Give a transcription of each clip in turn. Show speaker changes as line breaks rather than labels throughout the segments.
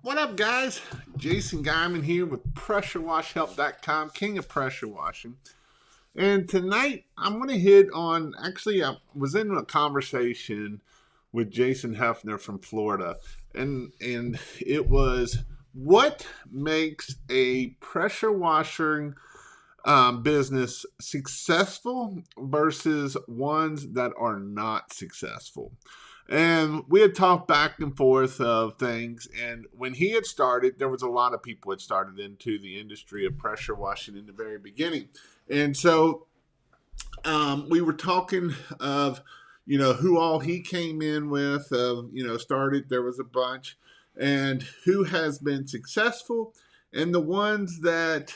What up, guys? Jason Guyman here with PressureWashHelp.com, king of pressure washing. And tonight I'm going to hit on, actually, I was in a conversation with Jason Hefner from Florida, and it was what makes a pressure washing business successful versus ones that are not successful. And we had talked back and forth of things. And when he had started, there was a lot of people had started into the industry of pressure washing in the very beginning. And so we were talking of, who all he came in with, of, started, there was a bunch, and who has been successful and the ones that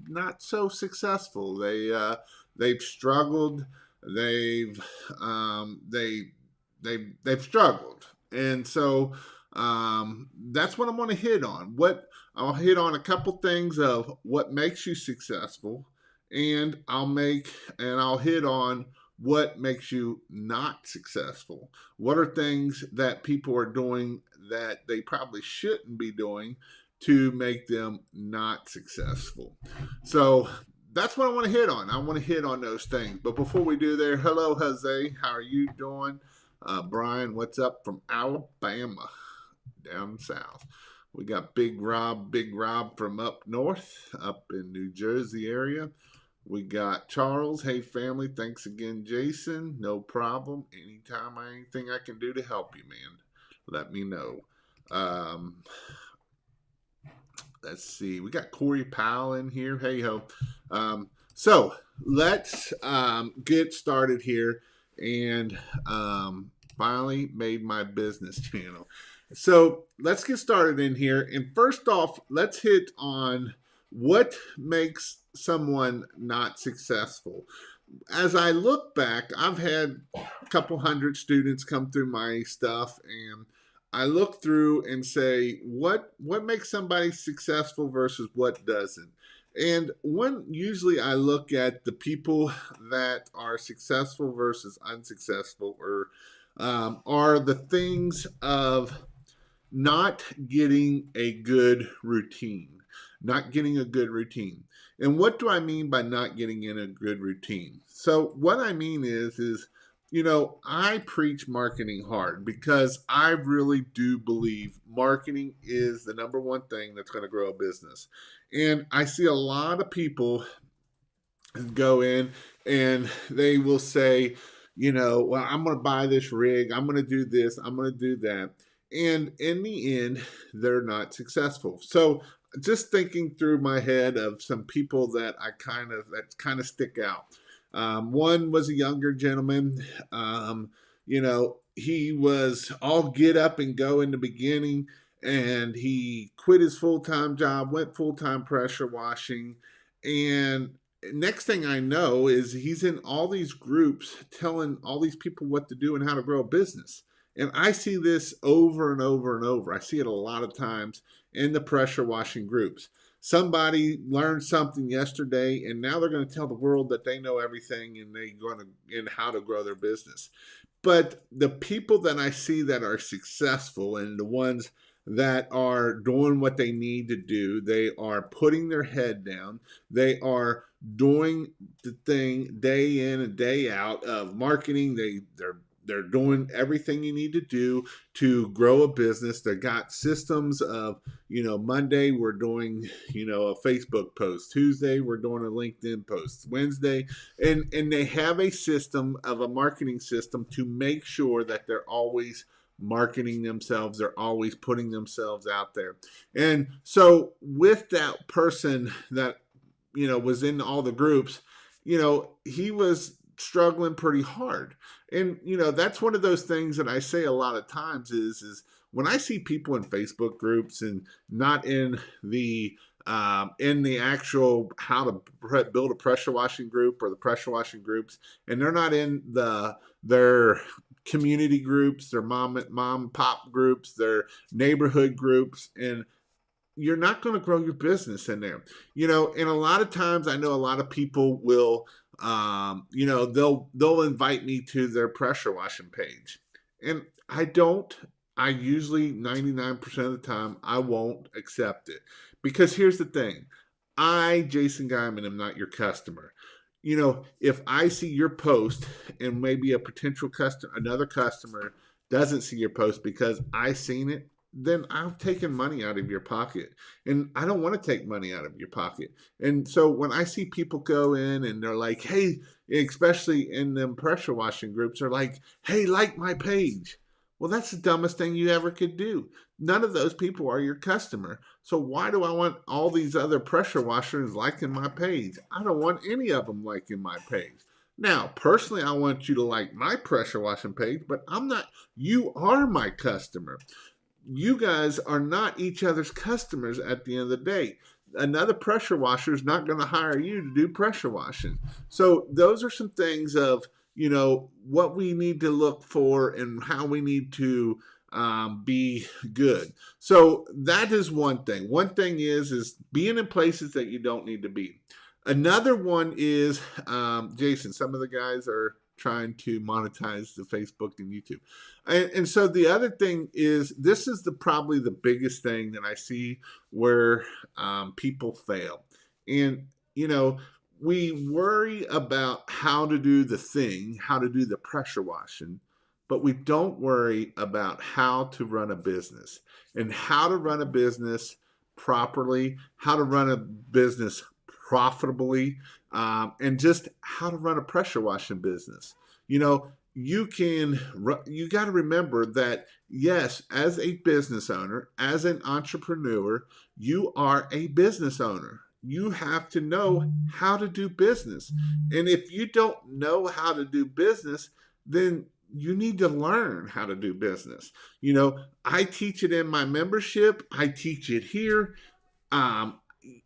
not so successful. They've struggled. They've they've struggled, and so that's what I'm going to hit on. What I'll hit on a couple things of what makes you successful, and I'll hit on what makes you not successful. What are things that people are doing that they probably shouldn't be doing to make them not successful? So that's what I want to hit on. I want to hit on those things. But before we do there, hello, Jose. How are you doing? Brian, what's up from Alabama, down south? We got Big Rob from up north, up in New Jersey area. We got Charles. Hey, family. Thanks again, Jason. No problem. Anytime, anything I can do to help you, man, let me know. Let's see. We got Corey Powell in here. Hey ho. So let's get started here, and finally made my business channel. So let's get started in here. And first off, let's hit on what makes someone not successful. As I look back, I've had a couple hundred students come through my stuff, and I look through and say, what makes somebody successful versus what doesn't? And usually I look at the people that are successful versus unsuccessful, or are the things of not getting a good routine. Not getting a good routine. And what do I mean by not getting in a good routine? So what I mean is I preach marketing hard because I really do believe marketing is the number one thing that's going to grow a business. And I see a lot of people go in and they will say, well, I'm going to buy this rig, I'm going to do this, I'm going to do that. And in the end, they're not successful. So just thinking through my head of some people that kind of stick out. One was a younger gentleman. He was all get up and go in the beginning, and he quit his full-time job, went full-time pressure washing, and next thing I know is he's in all these groups telling all these people what to do and how to grow a business. And I see this over and over and over. I see it a lot of times in the pressure washing groups. Somebody learned something yesterday, and now they're going to tell the world that they know everything and how to grow their business. But the people that I see that are successful, and the ones that are doing what they need to do, they are putting their head down. They are doing the thing day in and day out of marketing. They're doing everything you need to do to grow a business. They got systems of, Monday we're doing, a Facebook post. Tuesday we're doing a LinkedIn post. Wednesday, and they have a system of a marketing system to make sure that they're always marketing themselves. They're always putting themselves out there. And so with that person that, was in all the groups, he was struggling pretty hard. And that's one of those things that I say a lot of times is when I see people in Facebook groups and not in the actual how to build a pressure washing group or the pressure washing groups, and they're not in their community groups, their mom and pop groups, their neighborhood groups, and you're not going to grow your business in there. And a lot of times I know a lot of people will they'll invite me to their pressure washing page, and I don't I usually 99% of the time I won't accept it. Because here's the thing. I, Jason Guyman, am not your customer. If I see your post and maybe a potential customer, another customer doesn't see your post because I seen it, then I've taken money out of your pocket. And I don't want to take money out of your pocket. And so when I see people go in and they're like, hey, especially in them pressure washing groups, they're like, hey, like my page. Well, that's the dumbest thing you ever could do. None of those people are your customer. So why do I want all these other pressure washers liking my page? I don't want any of them liking my page. Now, personally, I want you to like my pressure washing page, but you are my customer. You guys are not each other's customers at the end of the day. Another pressure washer is not going to hire you to do pressure washing. So those are some things of what we need to look for and how we need to be good. So that is one thing. One thing is being in places that you don't need to be. Another one is Jason. Some of the guys are trying to monetize the Facebook and YouTube. And so the other thing is, this is probably the biggest thing that I see where people fail. And, we worry about how to do the thing, how to do the pressure washing, but we don't worry about how to run a business and how to run a business properly, how to run a business profitably, and just how to run a pressure washing business. You got to remember that, yes, as a business owner, as an entrepreneur, you are a business owner. You have to know how to do business. And if you don't know how to do business, then you need to learn how to do business. I teach it in my membership, I teach it here.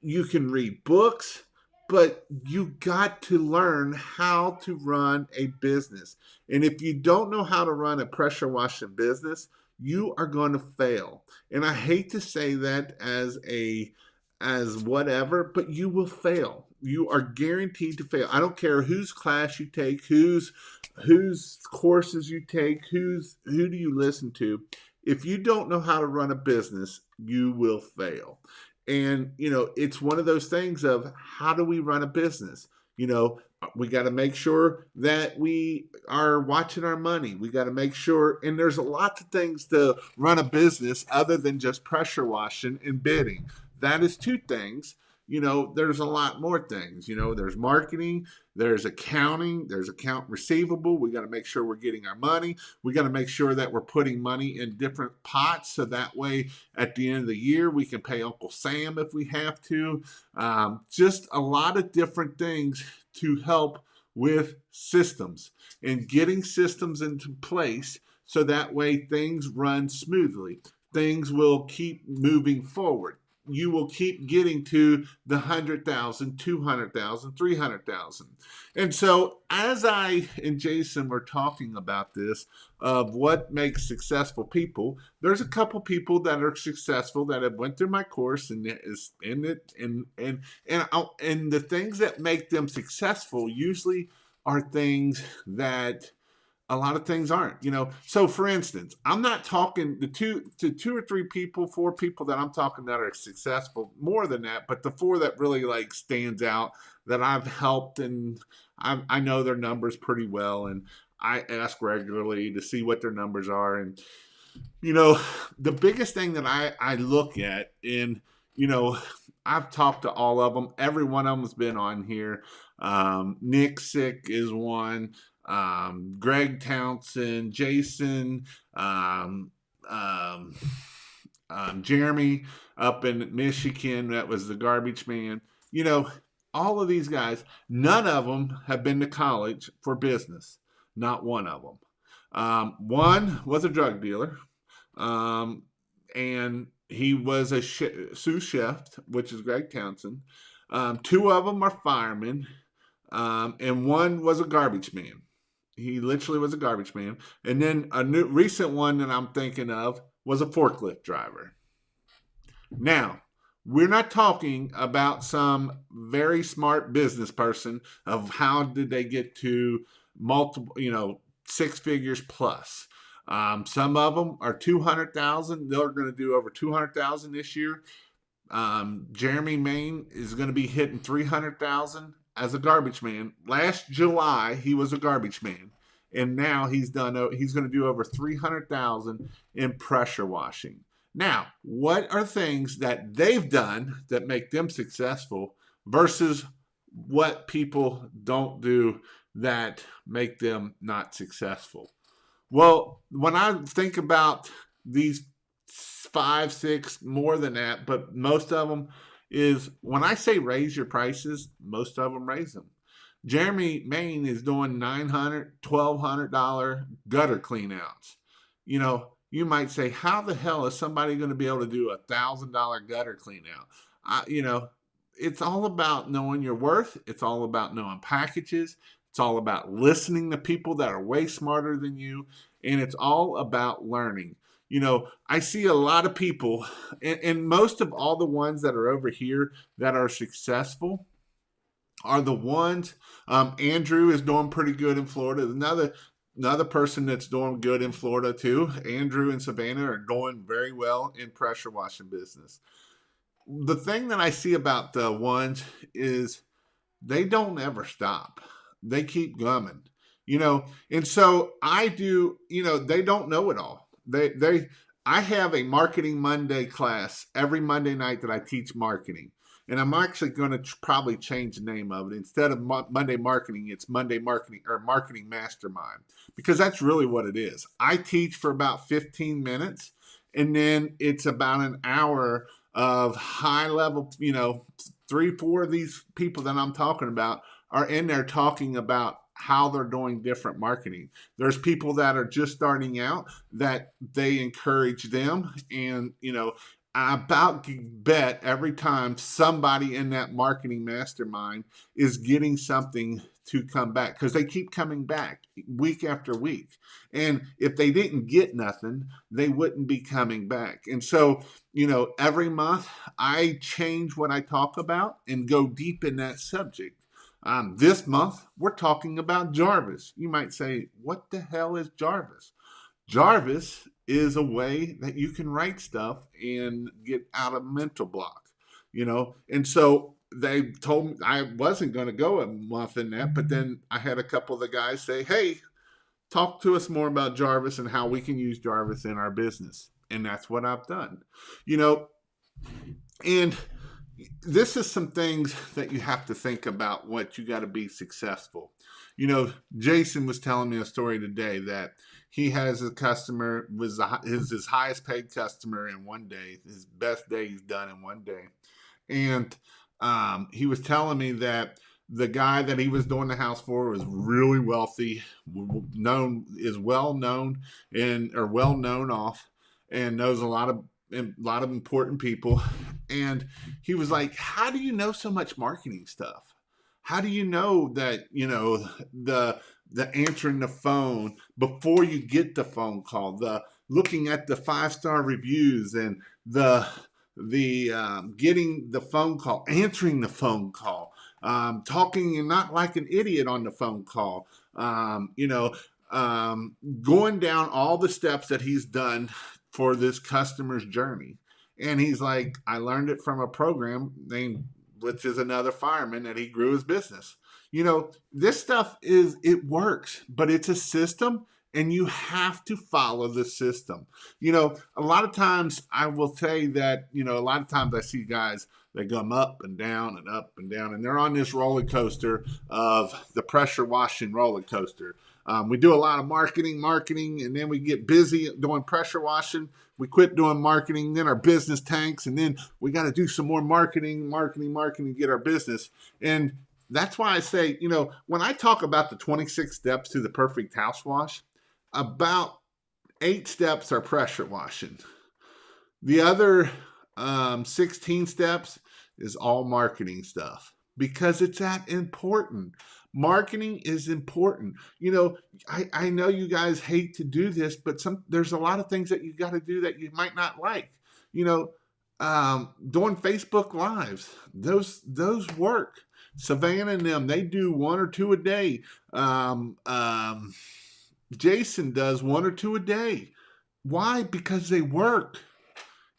You can read books, but you got to learn how to run a business. And if you don't know how to run a pressure washing business, you are going to fail. And I hate to say that as whatever, but you will fail. You are guaranteed to fail. I don't care whose class you take, whose courses you take, who do you listen to. If you don't know how to run a business, you will fail. And, it's one of those things of, how do we run a business? We got to make sure that we are watching our money. We got to make sure, and there's lots of things to run a business other than just pressure washing and bidding. That is two things. There's a lot more things. There's marketing, there's accounting, there's account receivable. We got to make sure we're getting our money. We got to make sure that we're putting money in different pots, so that way at the end of the year we can pay Uncle Sam if we have to. Just a lot of different things to help with systems and getting systems into place, so that way things run smoothly. Things will keep moving forward. You will keep getting to the 100,000, 200,000, 300,000. And so as I and Jason were talking about this, of what makes successful people, there's a couple people that are successful that have went through my course and is in it, and the things that make them successful usually are things that a lot of things aren't. So for instance, I'm not talking the two or three people, four people that I'm talking that are successful, more than that, but the four that really like stands out that I've helped, and I know their numbers pretty well, and I ask regularly to see what their numbers are. And the biggest thing that I look at, and I've talked to all of them. Every one of them has been on here. Nick Sick is one. Greg Townsend, Jason, Jeremy up in Michigan, that was the garbage man. All of these guys, none of them have been to college for business. Not one of them. One was a drug dealer, and he was a sous chef, which is Greg Townsend. Two of them are firemen, and one was a garbage man. He literally was a garbage man. And then a new recent one that I'm thinking of was a forklift driver. Now, we're not talking about some very smart business person of how did they get to multiple, six figures plus. Some of them are 200,000. They're going to do over 200,000 this year. Jeremy Main is going to be hitting 300,000 as a garbage man. Last July, he was a garbage man, and now he's done. He's going to do over 300,000 in pressure washing. Now, what are things that they've done that make them successful versus what people don't do that make them not successful? Well, when I think about these five, six, more than that, but most of them is when I say raise your prices, most of them raise them. Jeremy Main is doing $900, $1,200 gutter cleanouts. You know, you might say, how the hell is somebody going to be able to do $1,000 gutter cleanout? It's all about knowing your worth. It's all about knowing packages. It's all about listening to people that are way smarter than you. And it's all about learning. I see a lot of people, and most of all the ones that are over here that are successful are the ones. Andrew is doing pretty good in Florida. Another person that's doing good in Florida too. Andrew and Savannah are doing very well in pressure washing business. The thing that I see about the ones is they don't ever stop. They keep gumming, and so I do, they don't know it all. I have a Marketing Monday class every Monday night that I teach marketing. And I'm actually going to probably change the name of it. Instead of Monday Marketing, it's Monday Marketing or Marketing Mastermind, because that's really what it is. I teach for about 15 minutes, and then it's about an hour of high level, 3-4 of these people that I'm talking about are in there talking about how they're doing different marketing. There's people that are just starting out that they encourage them, and I about bet every time somebody in that marketing mastermind is getting something to come back, because they keep coming back week after week. And if they didn't get nothing, they wouldn't be coming back. And so, every month I change what I talk about and go deep in that subject. This month, we're talking about Jarvis. You might say, what the hell is Jarvis? Jarvis is a way that you can write stuff and get out of mental block, And so they told me I wasn't going to go a month in that, but then I had a couple of the guys say, hey, talk to us more about Jarvis and how we can use Jarvis in our business. And that's what I've done, and this is some things that you have to think about what you got to be successful. Jason was telling me a story today that he has a customer, was his highest paid customer in one day, his best day he's done in one day. And he was telling me that the guy that he was doing the house for was really wealthy, well known off, and knows a lot of important people. And he was like, how do you know so much marketing stuff? How do you know that, the answering the phone before you get the phone call, the looking at the 5-star reviews, and the getting the phone call, answering the phone call, talking and not like an idiot on the phone call, going down all the steps that he's done for this customer's journey. And he's like, I learned it from a program named, which is another fireman, that he grew his business. This stuff it works, but it's a system, and you have to follow the system. A lot of times I will say that, a lot of times I see guys that come up and down and up and down, and they're on this roller coaster of the pressure washing roller coaster. We do a lot of marketing, and then we get busy doing pressure washing. We quit doing marketing, then our business tanks, and then we got to do some more marketing, to get our business. And that's why I say, when I talk about the 26 steps to the perfect house wash, about 8 steps are pressure washing. The other 16 steps is all marketing stuff, because it's that important. Marketing is important. I know you guys hate to do this, but there's a lot of things that you got to do that you might not like. Doing Facebook Lives, those work. Savannah and them, they do 1 or 2 a day. Jason does 1 or 2 a day. Why? Because they work.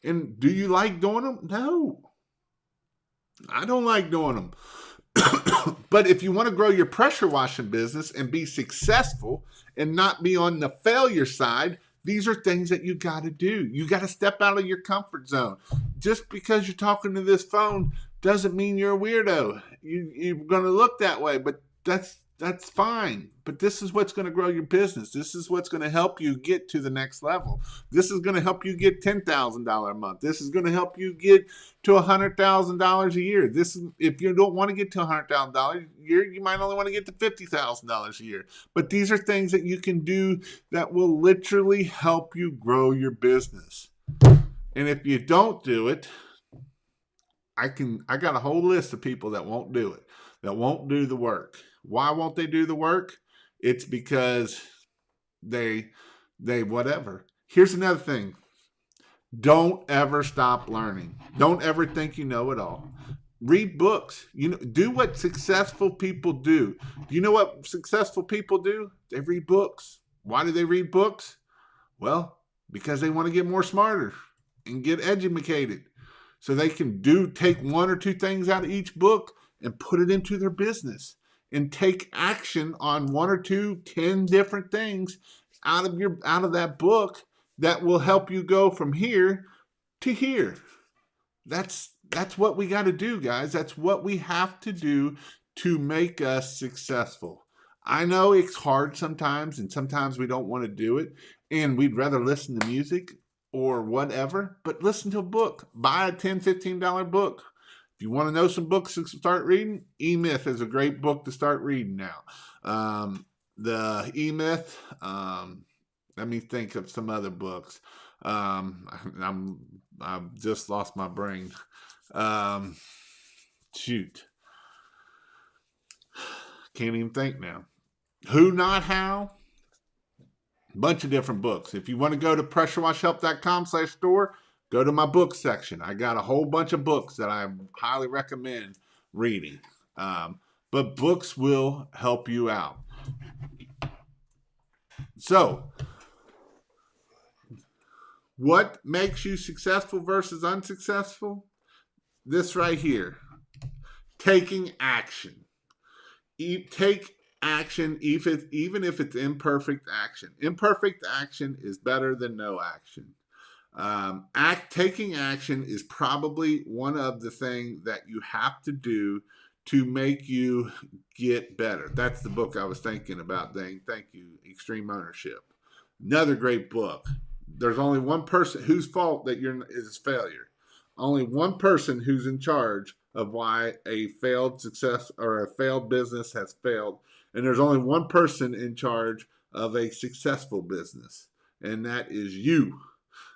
And do you like doing them? No, I don't like doing them. But if you want to grow your pressure washing business and be successful and not be on the failure side, these are things that you got to do. You got to step out of your comfort zone. Just because you're talking to this phone doesn't mean you're a weirdo. You're going to look that way, but that's fine. But this is what's going to grow your business. This is what's going to help you get to the next level. This is going to help you get $10,000 a month. This is going to help you get to $100,000 a year. This is, if you don't want to get to $100,000 a year, you might only want to get to $50,000 a year. But these are things that you can do that will literally help you grow your business. And if you don't do it, I got a whole list of people that won't do it, that won't do the work. Why won't they do the work? It's because they whatever. Here's another thing. Don't ever stop learning. Don't ever think you know it all. Read books. Do what successful people do. Do you know what successful people do? They read books. Why do they read books? Well, because they want to get more smarter and get educated. So they can take 1 or 2 things out of each book and put it into their business and take action on 1 or 2, 10 different things out of that book that will help you go from here to here. That's what we got to do, guys. That's what we have to do to make us successful. I know it's hard sometimes, and sometimes we don't want to do it, and we'd rather listen to music or whatever, but listen to a book. Buy a $10, $15 book. If you want to know some books to start reading, E-Myth is a great book to start reading now. The E-Myth, let me think of some other books. I've just lost my brain. Shoot. Can't even think now. Who Not How. Bunch of different books. If you want to go to pressurewashhelp.com/store, go to my book section. I got a whole bunch of books that I highly recommend reading. But books will help you out. So, what makes you successful versus unsuccessful? This right here. Taking action. Take action, even if it's imperfect action. Imperfect action is better than no action. Taking action is probably one of the things that you have to do to make you get better. That's the book I was thinking about, Dane. Thank you. Extreme Ownership. Another great book. There's only one person whose fault that is failure. Only one person who's in charge of why a failed success or a failed business has failed. And there's only one person in charge of a successful business, and that is you.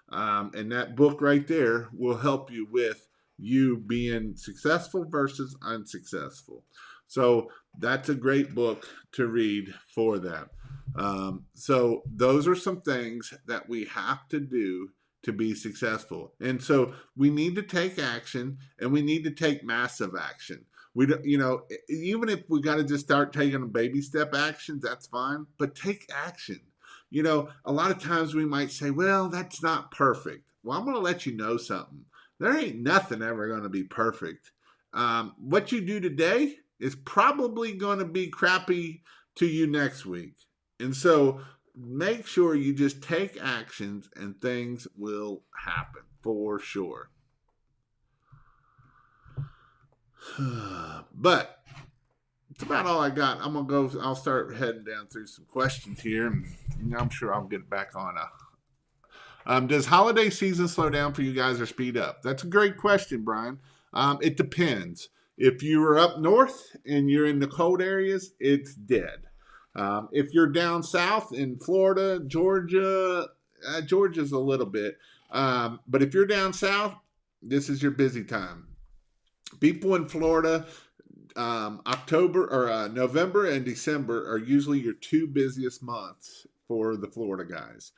And that book right there will help you with you being successful versus unsuccessful. So that's a great book to read for that. So those are some things that we have to do to be successful. And so we need to take action, and we need to take massive action. We don't, even if we got to just start taking baby step actions, that's fine, but take action. A lot of times we might say, well, that's not perfect. Well, I'm going to let you know something. There ain't nothing ever going to be perfect. What you do today is probably going to be crappy to you next week. And so make sure you just take actions and things will happen for sure. But that's about all I got. I'll start heading down through some questions here, and I'm sure I'll get back on. Does holiday season slow down for you guys or speed up? That's a great question, Brian. It depends. If you are up north and you're in the cold areas, it's dead. If you're down south in Florida, Georgia's a little bit. But if you're down south, this is your busy time. People in Florida, November and December are usually your 2 busiest months for the Florida guys.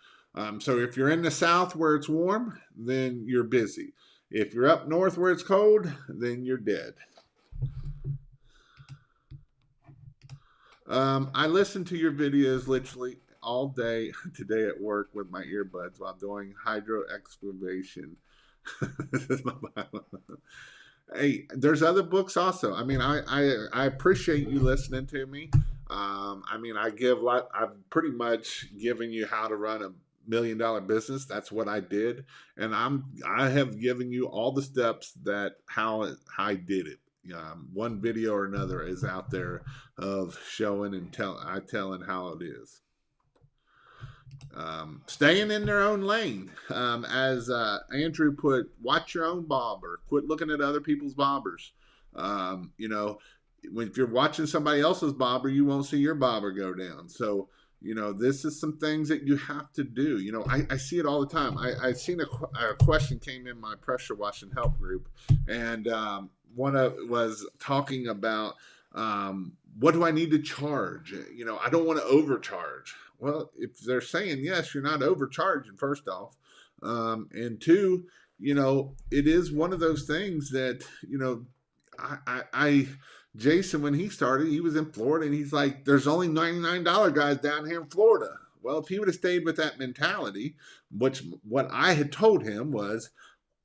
So if you're in the south where it's warm, then you're busy. If you're up north where it's cold, then you're dead. I listen to your videos literally all day today at work with my earbuds while doing hydro excavation. Hey, there's other books also. I mean, I appreciate you listening to me. I mean, I've pretty much given you how to run a $1 million business. That's what I did, and I have given you all the steps that how I did it. One video or another is out there of showing and telling how it is. Staying in their own lane. As Andrew put, watch your own bobber. Quit looking at other people's bobbers. You know, if you're watching somebody else's bobber, you won't see your bobber go down. So, this is some things that you have to do. I see it all the time. I seen a question came in my pressure washing help group, and one of was talking about what do I need to charge? I don't want to overcharge. Well, if they're saying yes, you're not overcharging, first off. And two, it is one of those things that, Jason, when he started, he was in Florida and he's like, there's only $99 guys down here in Florida. Well, if he would have stayed with that mentality, which what I had told him was,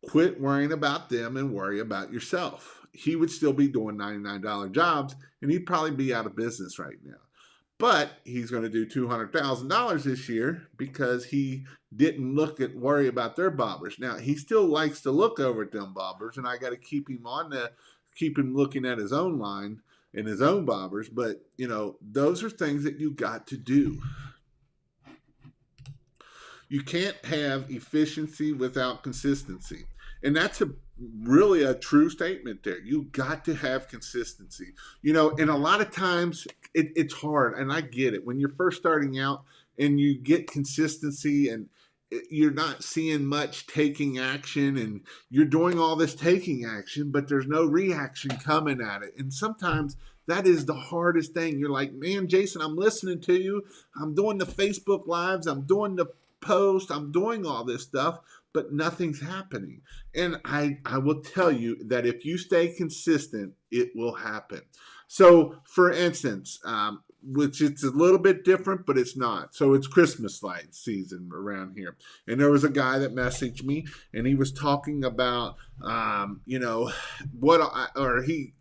quit worrying about them and worry about yourself. He would still be doing $99 jobs and he'd probably be out of business right now. But he's going to do $200,000 this year because he didn't worry about their bobbers. Now, he still likes to look over at them bobbers, and I got to keep him looking at his own line and his own bobbers. But, those are things that you got to do. You can't have efficiency without consistency. And that's really a true statement there. You got to have consistency. And a lot of times it's hard, and I get it. When you're first starting out and you get consistency and you're not seeing much taking action and you're doing all this taking action, but there's no reaction coming at it. And sometimes that is the hardest thing. You're like, man, Jason, I'm listening to you. I'm doing the Facebook Lives. I'm doing the post. I'm doing all this stuff, but nothing's happening. And I will tell you that if you stay consistent, it will happen. So, for instance, which it's a little bit different, but it's not. So it's Christmas light season around here. And there was a guy that messaged me and he was talking about, he's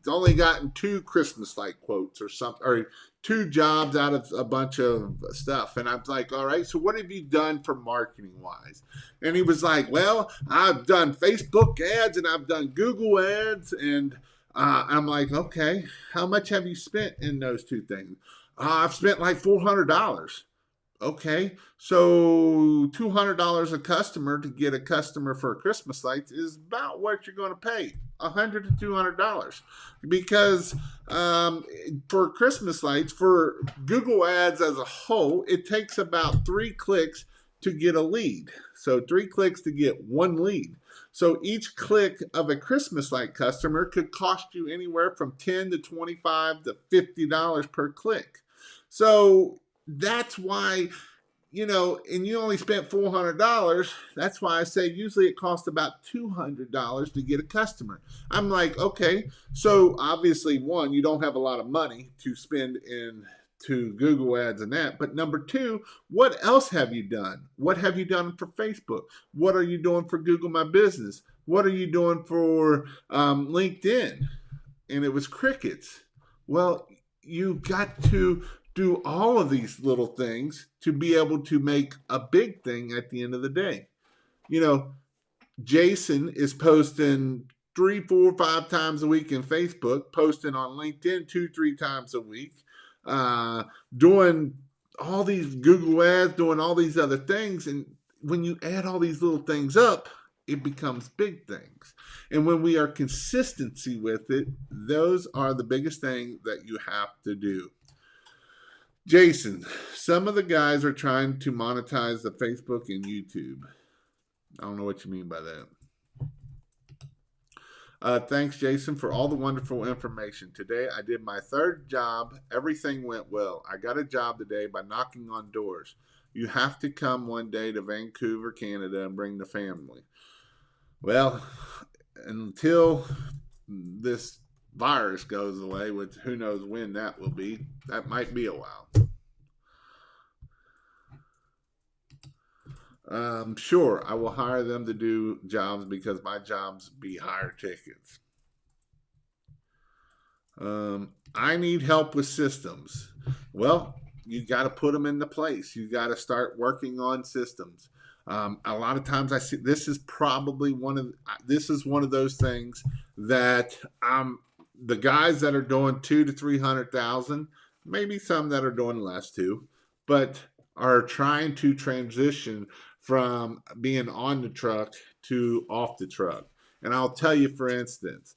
only gotten 2 Christmas light quotes or something, or 2 jobs out of a bunch of stuff. And I was like, all right, so what have you done for marketing wise? And he was like, well, I've done Facebook ads and I've done Google ads. And I'm like, okay, how much have you spent in those 2 things? I've spent like $400. Okay, so $200 a customer to get a customer for a Christmas lights is about what you're going to pay, $100 to $200, because for Christmas lights, for Google ads as a whole, it takes about 3 clicks to get a lead. So 3 clicks to get 1 lead. So each click of a Christmas light customer could cost you anywhere from $10 to $25 to $50 per click. So that's why, and you only spent $400. That's why I say usually it costs about $200 to get a customer. I'm like, okay, so obviously, one, you don't have a lot of money to spend to Google ads and that. But number 2, what else have you done? What have you done for Facebook? What are you doing for Google My Business? What are you doing for LinkedIn? And it was crickets. Well, you've got to do all of these little things to be able to make a big thing at the end of the day. Jason is posting 3, 4, 5 times a week in Facebook, posting on LinkedIn 2, 3 times a week, doing all these Google ads, doing all these other things. And when you add all these little things up, it becomes big things. And when we are consistency with it, those are the biggest thing that you have to do. Jason, some of the guys are trying to monetize the Facebook and YouTube. I don't know what you mean by that. Thanks, Jason, for all the wonderful information. Today, I did my 3rd job. Everything went well. I got a job today by knocking on doors. You have to come one day to Vancouver, Canada, and bring the family. Well, until this virus goes away, which who knows when that will be, that might be a while. Sure, I will hire them to do jobs because my jobs be higher tickets. I need help with systems. Well, you got to put them into place. You got to start working on systems. A lot of times I see this is probably one of those things that the guys that are doing 2 to 300,000, maybe some that are doing less too, but are trying to transition from being on the truck to off the truck. And I'll tell you, for instance,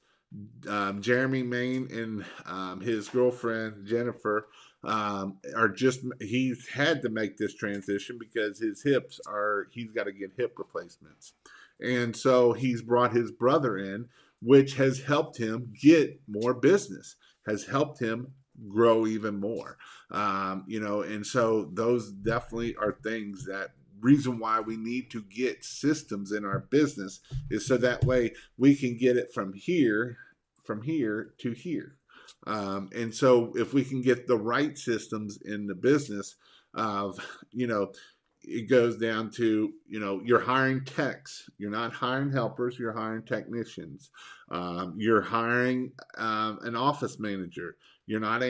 Jeremy Main and his girlfriend Jennifer are just he's had to make this transition because his hips are he's got to get hip replacements, and so he's brought his brother in, which has helped him get more business, has helped him grow even more. And so those definitely are things that reason why we need to get systems in our business is so that way we can get it from here to here. And so if we can get the right systems in the business of, you know, it goes down to, you're hiring techs. You're not hiring helpers. You're hiring technicians. You're hiring an office manager. You're not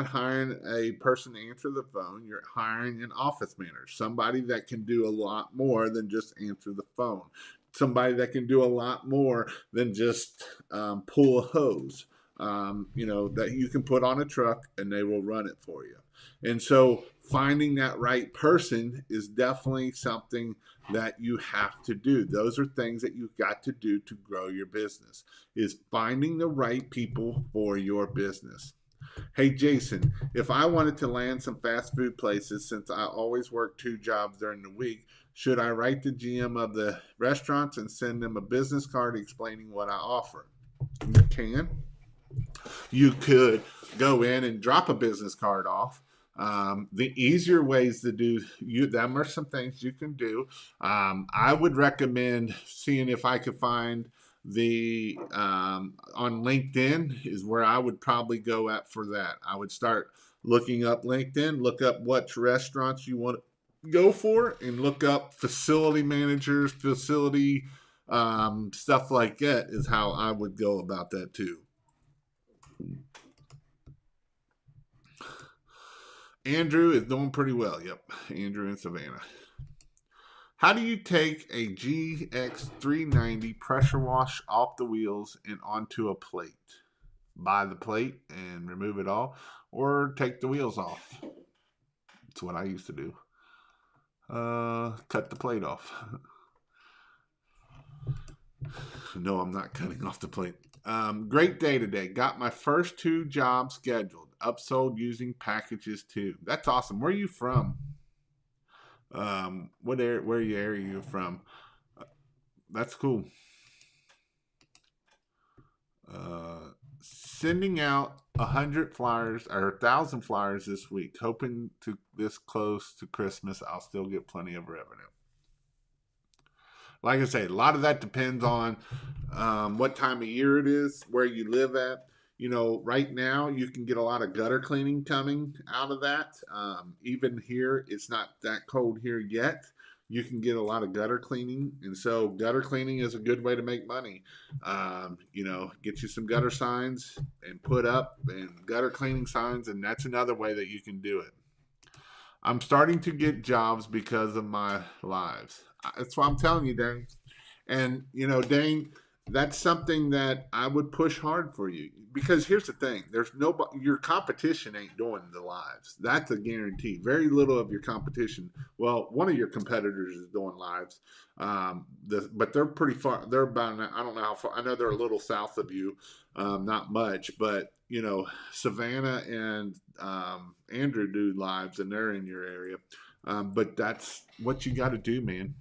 hiring a person to answer the phone. You're hiring an office manager, somebody that can do a lot more than just answer the phone, somebody that can do a lot more than just pull a hose. That you can put on a truck and they will run it for you. And so finding that right person is definitely something that you have to do. Those are things that you've got to do to grow your business, is finding the right people for your business. Hey, Jason, if I wanted to land some fast food places, since I always work 2 jobs during the week, should I write the GM of the restaurants and send them a business card explaining what I offer? You can. You could go in and drop a business card off. The easier ways to do them are some things you can do. I would recommend seeing if I could find the on LinkedIn is where I would probably go at for that. I would start looking up LinkedIn, look up what restaurants you want to go for, and look up facility managers, facility stuff like that is how I would go about that too. Andrew is doing pretty well. Yep, Andrew in Savannah. How do you take a GX390 pressure wash off the wheels and onto a plate? Buy the plate and remove it all, or take the wheels off. That's what I used to do. Cut the plate off. No, I'm not cutting off the plate. Great day today. Got my first 2 jobs scheduled. Upsold using packages too. That's awesome. Where are you from? What area? Where area are you from? That's cool. Sending out 100 flyers or 1,000 flyers this week. Hoping to this close to Christmas, I'll still get plenty of revenue. Like I say, a lot of that depends on what time of year it is, where you live at. Right now you can get a lot of gutter cleaning coming out of that. Even here, it's not that cold here yet. You can get a lot of gutter cleaning, and so gutter cleaning is a good way to make money. Get you some gutter signs and put up and gutter cleaning signs, and that's another way that you can do it. I'm starting to get jobs because of my lives. That's what I'm telling you, Dane. And Dane, that's something that I would push hard for you, because here's the thing: there's nobody. Your competition ain't doing the lives. That's a guarantee. Very little of your competition. Well, one of your competitors is doing lives, but they're pretty far. They're about, I don't know how far. I know they're a little south of you, not much, but Savannah and Andrew do lives, and they're in your area. But that's what you got to do, man.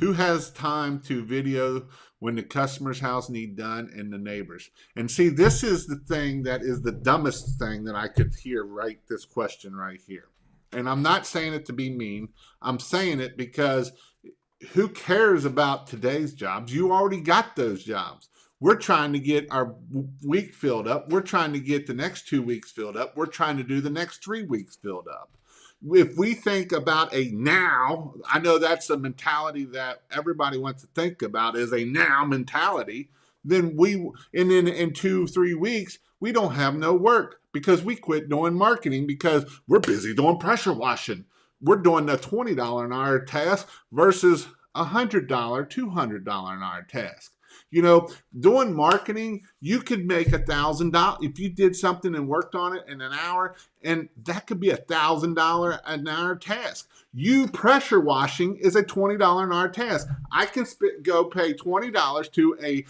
Who has time to video when the customer's house need done and the neighbors? And see, this is the thing that is the dumbest thing that I could hear right this question right here. And I'm not saying it to be mean. I'm saying it because who cares about today's jobs? You already got those jobs. We're trying to get our week filled up. We're trying to get the next 2 weeks filled up. We're trying to do the next 3 weeks filled up. if we think about a now, I know that's a mentality that everybody wants to think about is a now mentality. Then and then in 2 3 weeks, we don't have no work because we quit doing marketing because we're busy doing pressure washing. We're doing a $20 an hour task versus $100, $200 an hour task. You know, doing marketing, you could make $1,000 if you did something and worked on it in an hour, and that could be $1,000 an hour task. You pressure washing is a $20 an hour task. I can go pay $20 to a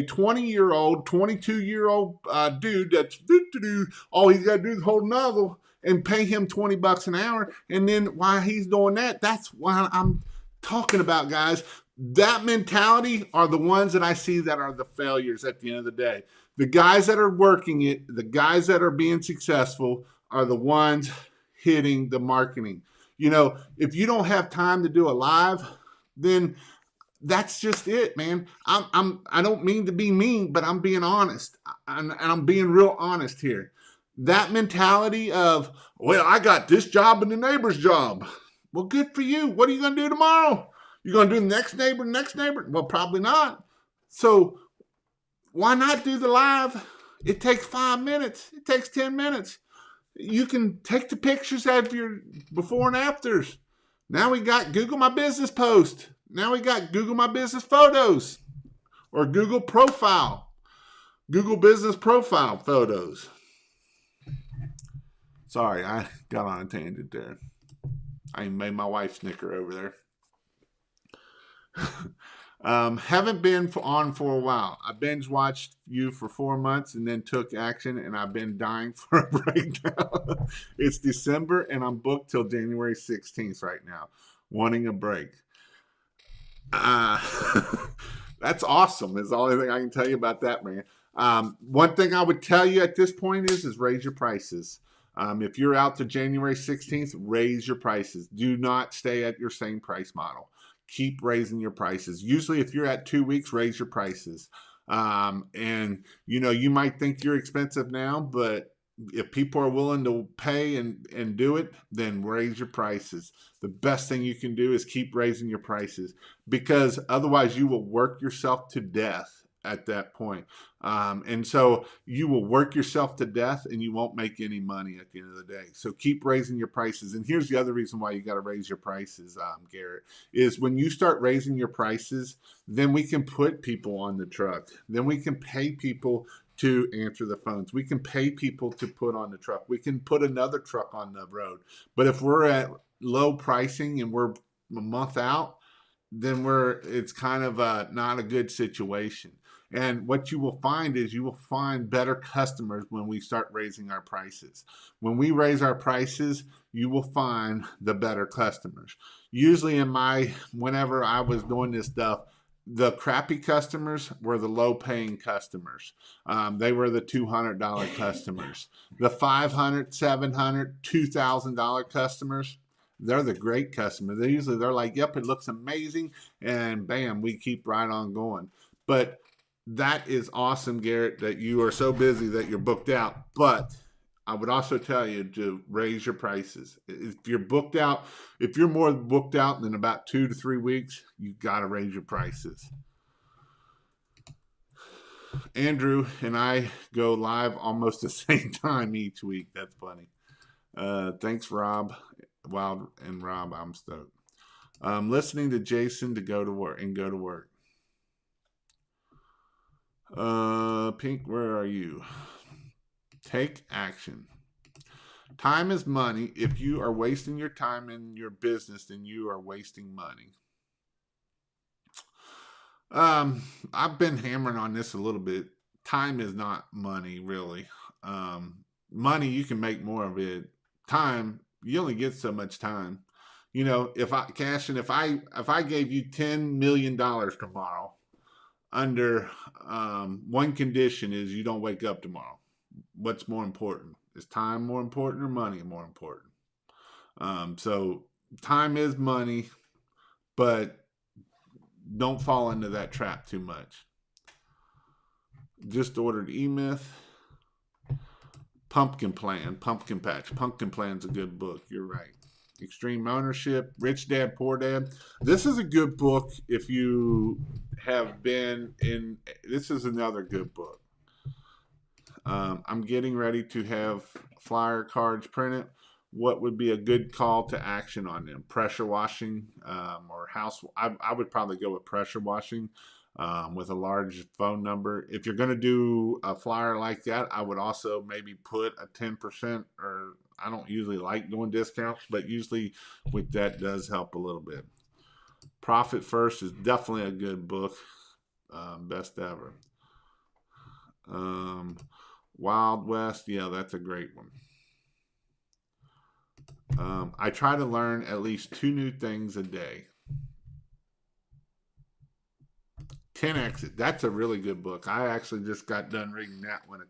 20-year-old, 22-year-old dude that's all he's got to do is hold a nozzle and pay him $20 an hour. And then while he's doing that, that's why I'm talking about, guys. That mentality are the ones that I see that are the failures at the end of the day. The guys that are working it, the guys that are being successful are the ones hitting the marketing. You know, if you don't have time to do a live, then that's just it, man. I don't mean to be mean, but I'm being honest, and I'm being real honest here. That mentality of, well, I got this job and the neighbor's job. Well, good for you. What are you going to do tomorrow? You're going to do the next neighbor, next neighbor? Well, probably not. So why not do the live? It takes 5 minutes. It takes 10 minutes. You can take the pictures of your before and afters. Now we got Google My Business post. Now we got Google My Business photos or Google profile, Google Business profile photos. Sorry, I got on a tangent there. I made my wife snicker over there. Haven't been on for a while. I binge watched you for 4 months and then took action, and I've been dying for a break now. It's December and I'm booked till January 16th right now. Wanting a break. That's awesome. Is the only thing I can tell you about that, man. One thing I would tell you at this point is raise your prices. If you're out to January 16th, raise your prices. Do not stay at your same price model. Keep raising your prices. Usually if you're at 2 weeks, raise your prices. And you know, you might think you're expensive now, but if people are willing to pay and do it, then raise your prices. The best thing you can do is keep raising your prices, because otherwise you will work yourself to death at that point. And so you will work yourself to death and you won't make any money at the end of the day. So keep raising your prices. And here's the other reason why you got to raise your prices, Garrett, is when you start raising your prices, then we can put people on the truck. Then we can pay people to answer the phones. We can pay people to put on the truck. We can put another truck on the road. But if we're at low pricing and we're a month out, then it's kind of not a good situation. And what you will find is you will find better customers when we start raising our prices. When we raise our prices, you will find the better customers. Usually whenever I was doing this stuff, the crappy customers were the low paying customers. They were the $200 customers. The $500, $700, $2,000 customers, they're the great customers. They're like, yep, it looks amazing. And bam, we keep right on going. But that is awesome, Garrett, that you are so busy that you're booked out. But I would also tell you to raise your prices. If you're booked out, if you're more booked out than about 2 to 3 weeks, you've got to raise your prices. Andrew and I go live almost the same time each week. That's funny. Thanks, Rob. Wild and Rob, I'm stoked. Listening to Jason to go to work. Pink, where are you? Take action. Time is money. If you are wasting your time in your business, then you are wasting money. I've been hammering on this a little bit. Time is not money, really. Money, you can make more of it. Time, you only get so much time. You know, if I gave you $10 million tomorrow, under one condition is you don't wake up tomorrow. What's more important? Is time more important or money more important? So time is money, but don't fall into that trap too much. Just ordered E-Myth. Pumpkin Plan, Pumpkin Patch. Pumpkin Plan's a good book. You're right. Extreme Ownership, Rich Dad, Poor Dad. This is a good book if you have been in. This is another good book. I'm getting ready to have flyer cards printed. What would be a good call to action on them? Pressure washing or house? I would probably go with pressure washing with a large phone number. If you're going to do a flyer like that, I would also maybe put a 10%, or I don't usually like doing discounts, but usually with that does help a little bit. Profit First is definitely a good book. Best ever. Wild West, yeah, that's a great one. I try to learn at least 2 new things a day. 10X, that's a really good book. I actually just got done reading that one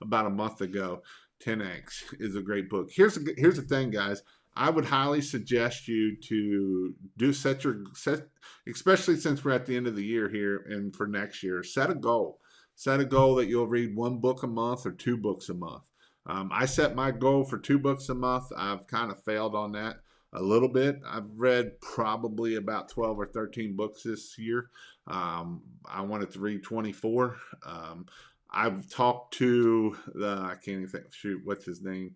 about a month ago. 10X is a great book. Here's the thing, guys. I would highly suggest you to set, especially since we're at the end of the year here and for next year, set a goal. Set a goal that you'll read 1 book a month or 2 books a month. I set my goal for 2 books a month. I've kind of failed on that a little bit. I've read probably about 12 or 13 books this year. I wanted to read 24. I've talked to I can't even think, shoot, what's his name?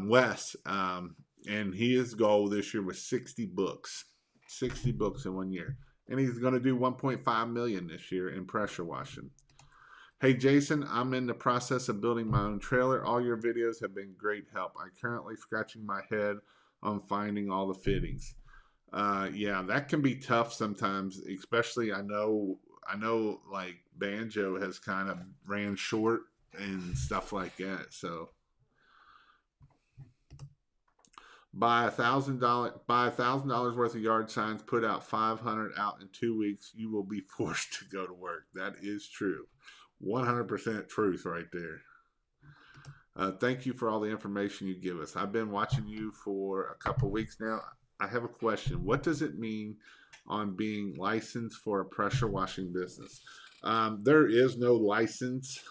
Wes. And his goal this year was 60 books. 60 books in 1 year. And he's going to do 1.5 million this year in pressure washing. Hey Jason, I'm in the process of building my own trailer. All your videos have been great help. I'm currently scratching my head on finding all the fittings. Yeah, that can be tough sometimes, especially I know like Banjo has kind of ran short and stuff like that. So buy $1,000 worth of yard signs, put out 500 out in 2 weeks, you will be forced to go to work. That is true. 100% truth right there. Thank you for all the information you give us. I've been watching you for a couple weeks now. I have a question. What does it mean on being licensed for a pressure washing business? There is no license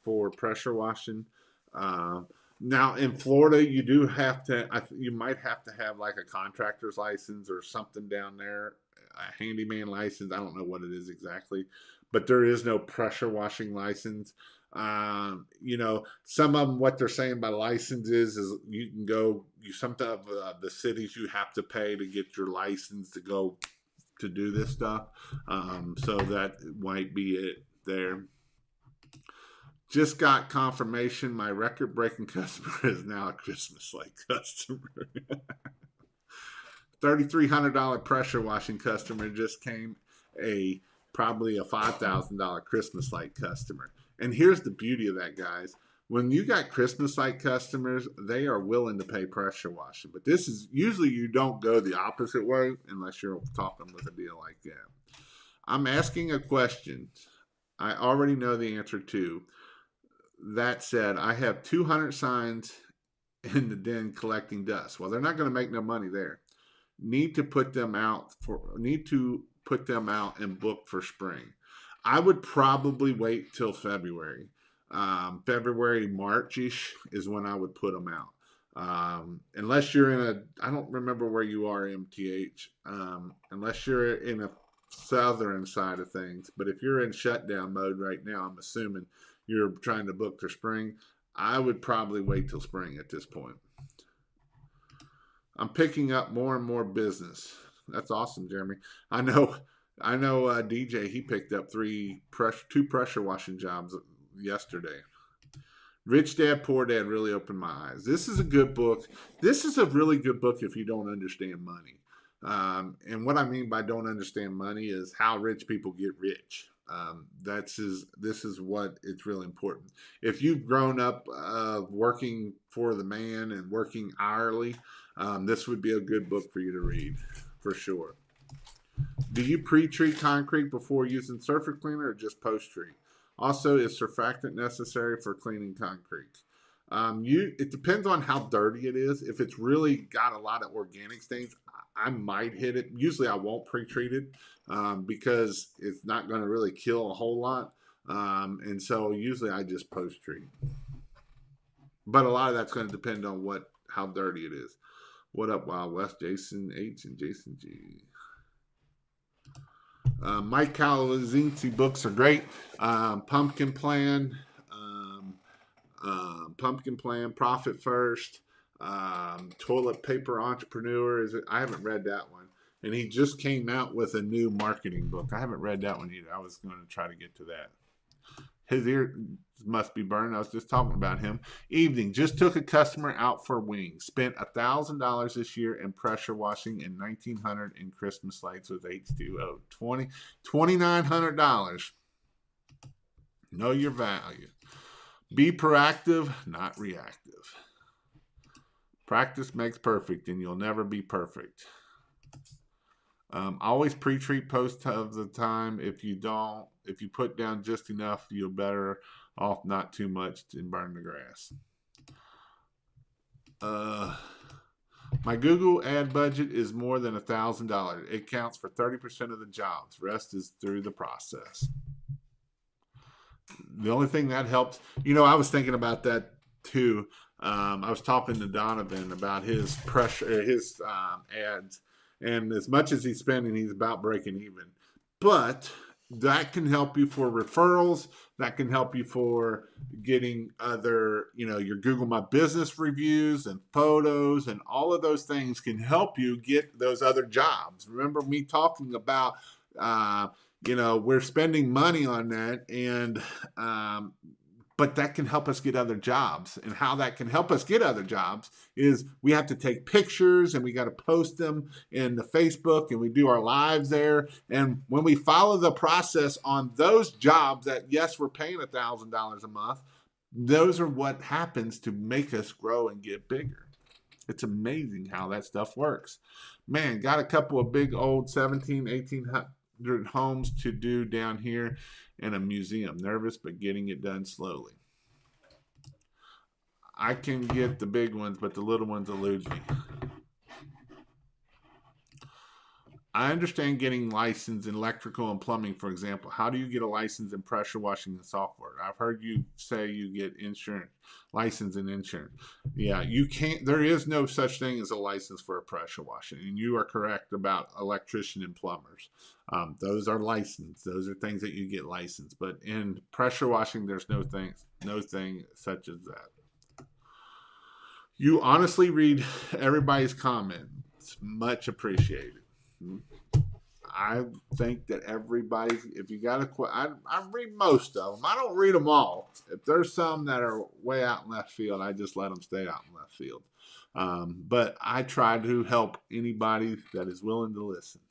for pressure washing. Now in Florida, you do have to. You might have to have like a contractor's license or something down there, a handyman license. I don't know what it is exactly, but there is no pressure washing license. Some of them, what they're saying by licenses is you can go. Some of the cities you have to pay to get your license to go to do this stuff. So that might be it there. Just got confirmation my record-breaking customer is now a Christmas light customer. $3,300 pressure washing customer just came probably a $5,000 Christmas light customer. And here's the beauty of that, guys. When you got Christmas light customers, they are willing to pay pressure washing. But this is usually you don't go the opposite way unless you're talking with a deal like that. I'm asking a question I already know the answer to. That said, I have 200 signs in the den collecting dust. Well, they're not going to make no money there. Need to put them out and book for spring. I would probably wait till February. February, March-ish is when I would put them out. Unless you're I don't remember where you are, MTH, unless you're in a southern side of things. But if you're in shutdown mode right now, I'm assuming you're trying to book for spring. I would probably wait till spring at this point. I'm picking up more and more business. That's awesome, Jeremy. I know DJ, he picked up 2 pressure washing jobs yesterday. Rich Dad, Poor Dad really opened my eyes. This is a good book. This is a really good book if you don't understand money. And what I mean by don't understand money is how rich people get rich. This is what it's really important. If you've grown up working for the man and working hourly, this would be a good book for you to read, for sure. Do you pre-treat concrete before using surface cleaner or just post-treat? Also, is surfactant necessary for cleaning concrete? It depends on how dirty it is. If it's really got a lot of organic stains, I might hit it. Usually I won't pre-treat it because it's not going to really kill a whole lot. And so usually I just post-treat. But a lot of that's going to depend on how dirty it is. What up, Wild West? Jason H and Jason G. Mike Calazinzi books are great. Pumpkin Plan, um, Pumpkin Plan, Profit First, Toilet Paper Entrepreneur. Is it? I haven't read that one. And he just came out with a new marketing book. I haven't read that one either. I was going to try to get to that. His ear must be burned. I was just talking about him. Evening. Just took a customer out for wings. Spent $1,000 this year in pressure washing and $1,900 in Christmas lights with H2O. $2,900. Know your value. Be proactive, not reactive. Practice makes perfect, and you'll never be perfect. Always pre-treat post of the time. If you put down just enough, you're better off not too much and burn the grass. My Google ad budget is more than $1,000. It counts for 30% of the jobs. Rest is through the process. The only thing that helps, I was thinking about that too. I was talking to Donovan about his ads, and as much as he's spending, he's about breaking even. But that can help you for referrals. That can help you for getting other, your Google My Business reviews and photos, and all of those things can help you get those other jobs. Remember me talking about, we're spending money on that, and but that can help us get other jobs. And how that can help us get other jobs is we have to take pictures and we got to post them in the Facebook, and we do our lives there. And when we follow the process on those jobs that, yes, we're paying $1,000 a month, those are what happens to make us grow and get bigger. It's amazing how that stuff works. Man, got a couple of big old 1800 homes to do down here in a museum. Nervous, but getting it done slowly. I can get the big ones, but the little ones elude me. I understand getting licensed in electrical and plumbing, for example. How do you get a license in pressure washing and software? I've heard you say you get insurance, license in insurance. Yeah, you can't. There is no such thing as a license for a pressure washing, and you are correct about electrician and plumbers. Those are licensed. Those are things that you get licensed. But in pressure washing, there's no thing such as that. You honestly read everybody's comments. Much appreciated. I think that everybody, if you got I read most of them. I don't read them all. If there's some that are way out in left field, I just let them stay out in left field. But I try to help anybody that is willing to listen.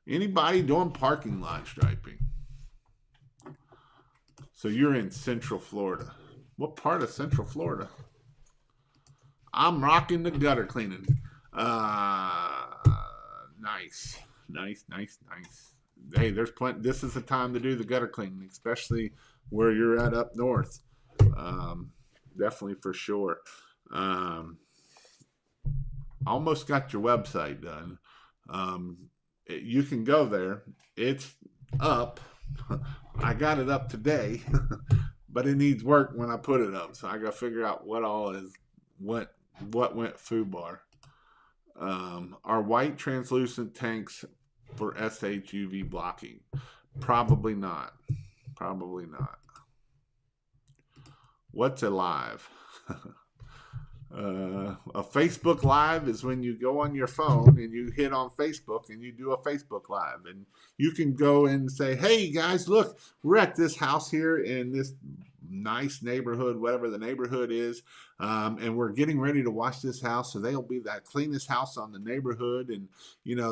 Anybody doing parking lot striping? So you're in Central Florida. What part of Central Florida? I'm rocking the gutter cleaning. Nice. Hey, there's plenty. This is the time to do the gutter cleaning, especially where you're at up north. Definitely for sure. Almost got your website done. You can go there. It's up. I got it up today, but it needs work when I put it up. So I got to figure out what went FUBAR. Are white translucent tanks for SHUV blocking? Probably not. What's a live? A Facebook Live is when you go on your phone and you hit on Facebook and you do a Facebook Live, and you can go and say, hey guys, look, we're at this house here in this nice neighborhood, whatever the neighborhood is, and we're getting ready to wash this house, so they'll be the cleanest house on the neighborhood, and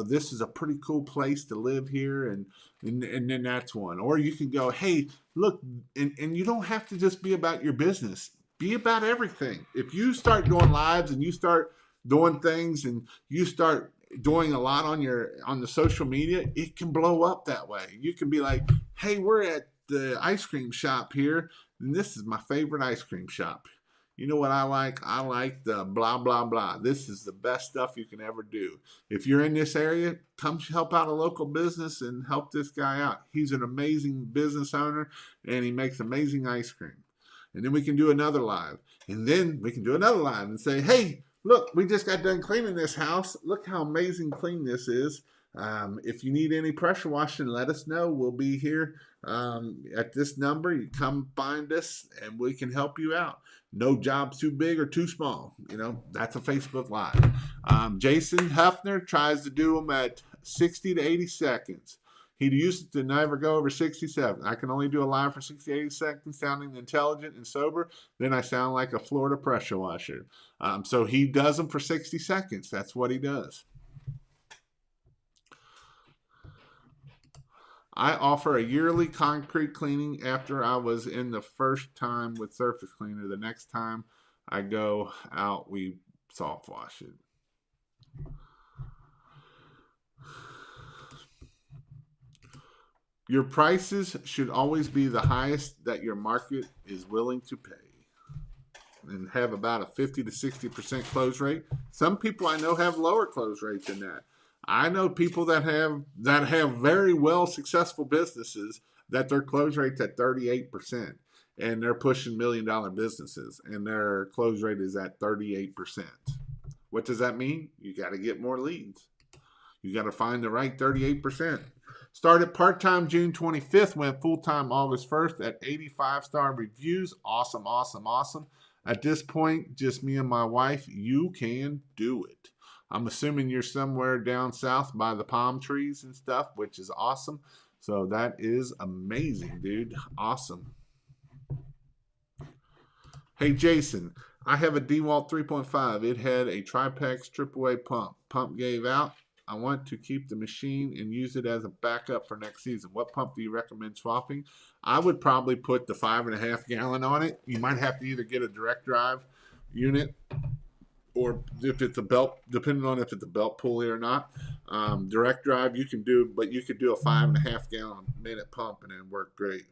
this is a pretty cool place to live here, and then that's one. Or you can go, hey, look, and you don't have to just be about your business. Be about everything. If you start doing lives and you start doing things and you start doing a lot on the social media, it can blow up that way. You can be like, hey, we're at the ice cream shop here, and this is my favorite ice cream shop. You know what I like? I like the blah, blah, blah. This is the best stuff you can ever do. If you're in this area, come help out a local business and help this guy out. He's an amazing business owner, and he makes amazing ice cream. And then we can do another live. And then we can do another live and say, hey, look, we just got done cleaning this house. Look how amazing clean this is. If you need any pressure washing, let us know. We'll be here at this number. You come find us and we can help you out. No job's too big or too small. You know, that's a Facebook Live. Jason Huffner tries to do them at 60 to 80 seconds. He used to never go over 67. I can only do a live for 60 to 80 seconds, sounding intelligent and sober. Then I sound like a Florida pressure washer. So he does them for 60 seconds. That's what he does. I offer a yearly concrete cleaning after I was in the first time with surface cleaner. The next time I go out, we soft wash it. Your prices should always be the highest that your market is willing to pay and have about a 50 to 60% close rate. Some people I know have lower close rates than that. I know people that have very well successful businesses that their close rate's at 38% and they're pushing $1 million businesses and their close rate is at 38%. What does that mean? You got to get more leads. You got to find the right 38%. Started part-time June 25th, went full-time August 1st at 85-star reviews. Awesome, awesome, awesome. At this point, just me and my wife, you can do it. I'm assuming you're somewhere down south by the palm trees and stuff, which is awesome. So that is amazing, dude. Awesome. Hey, Jason, I have a DeWalt 3.5. It had a Tripex AAA pump. Pump gave out. I want to keep the machine and use it as a backup for next season. What pump do you recommend swapping? I would probably put the 5.5 gallon on it. You might have to either get a direct drive unit or if it's a belt, depending on if it's a belt pulley or not. Direct drive you can do, but you could do a 5.5 gallon minute pump and it work great.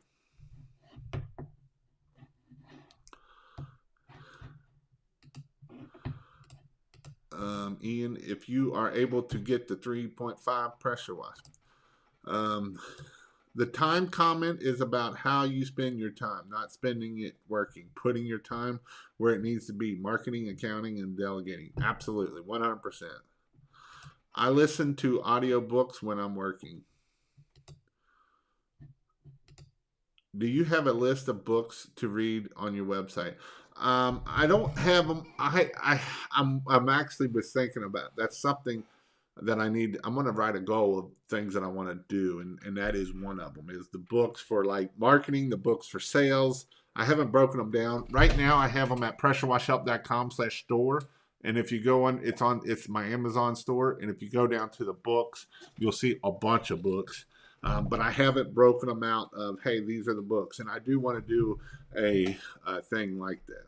Ian, if you are able to get the 3.5 pressure wash. The time comment is about how you spend your time, not spending it working, putting your time where it needs to be, marketing, accounting, and delegating. Absolutely, 100%. I listen to audiobooks when I'm working. Do you have a list of books to read on your website? I don't have them. I'm actually was thinking about that's something that I need. I'm going to write a goal of things that I want to do, and that is one of them. Is the books for like marketing, the books for sales. I haven't broken them down right now. I have them at pressurewashhelp.com/store, and if you go on, it's my Amazon store, and if you go down to the books, you'll see a bunch of books. But I haven't broken them out of, hey, these are the books. And I do want to do a thing like that.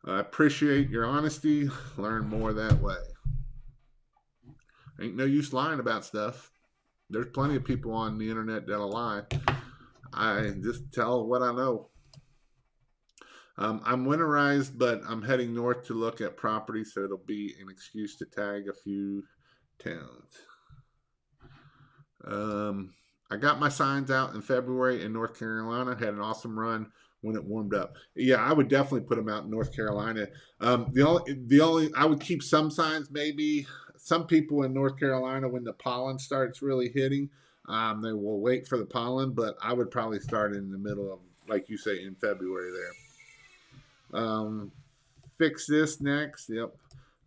I appreciate your honesty. Learn more that way. Ain't no use lying about stuff. There's plenty of people on the internet that'll lie. I just tell what I know. I'm winterized, but I'm heading north to look at property, so it'll be an excuse to tag a few towns. I got my signs out in February in North Carolina. Had an awesome run when it warmed up. Yeah, I would definitely put them out in North Carolina. The only I would keep some signs. Maybe some people in North Carolina, when the pollen starts really hitting, they will wait for the pollen. But I would probably start in the middle of, like you say, in February there. Fix this next. Yep.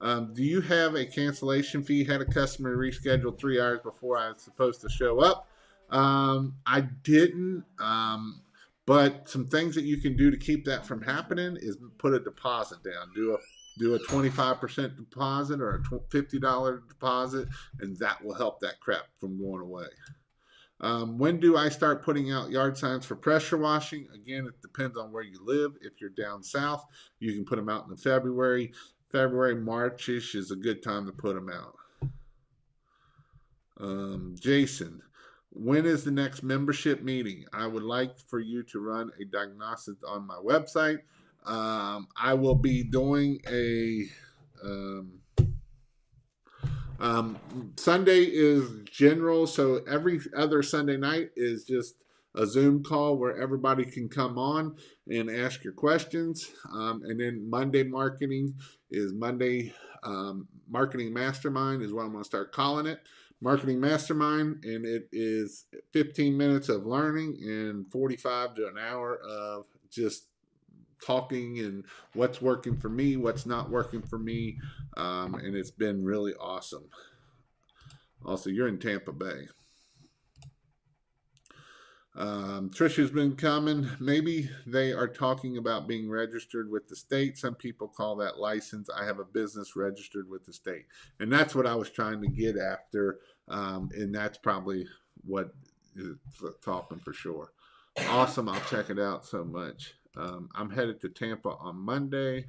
Do you have a cancellation fee? Had a customer rescheduled 3 hours before I was supposed to show up. I didn't. But some things that you can do to keep that from happening is put a deposit down. Do a 25% deposit or a $50 deposit, and that will help that crap from going away. When do I start putting out yard signs for pressure washing? Again, it depends on where you live. If you're down south, you can put them out in February. February, March-ish is a good time to put them out. Jason, when is the next membership meeting? I would like for you to run a diagnosis on my website. I will be doing a... Sunday is general, so every other Sunday night is just a Zoom call where everybody can come on and ask your questions. And then Monday marketing is Monday Marketing Mastermind is what I'm going to start calling it. Marketing Mastermind, and it is 15 minutes of learning and 45 to an hour of just talking and what's working for me, what's not working for me, and it's been really awesome. Also, you're in Tampa Bay. Trisha's been coming. Maybe they are talking about being registered with the state. Some people call that license. I have a business registered with the state. And that's what I was trying to get after. And that's probably what is talking for sure. Awesome. I'll check it out so much. I'm headed to Tampa on Monday.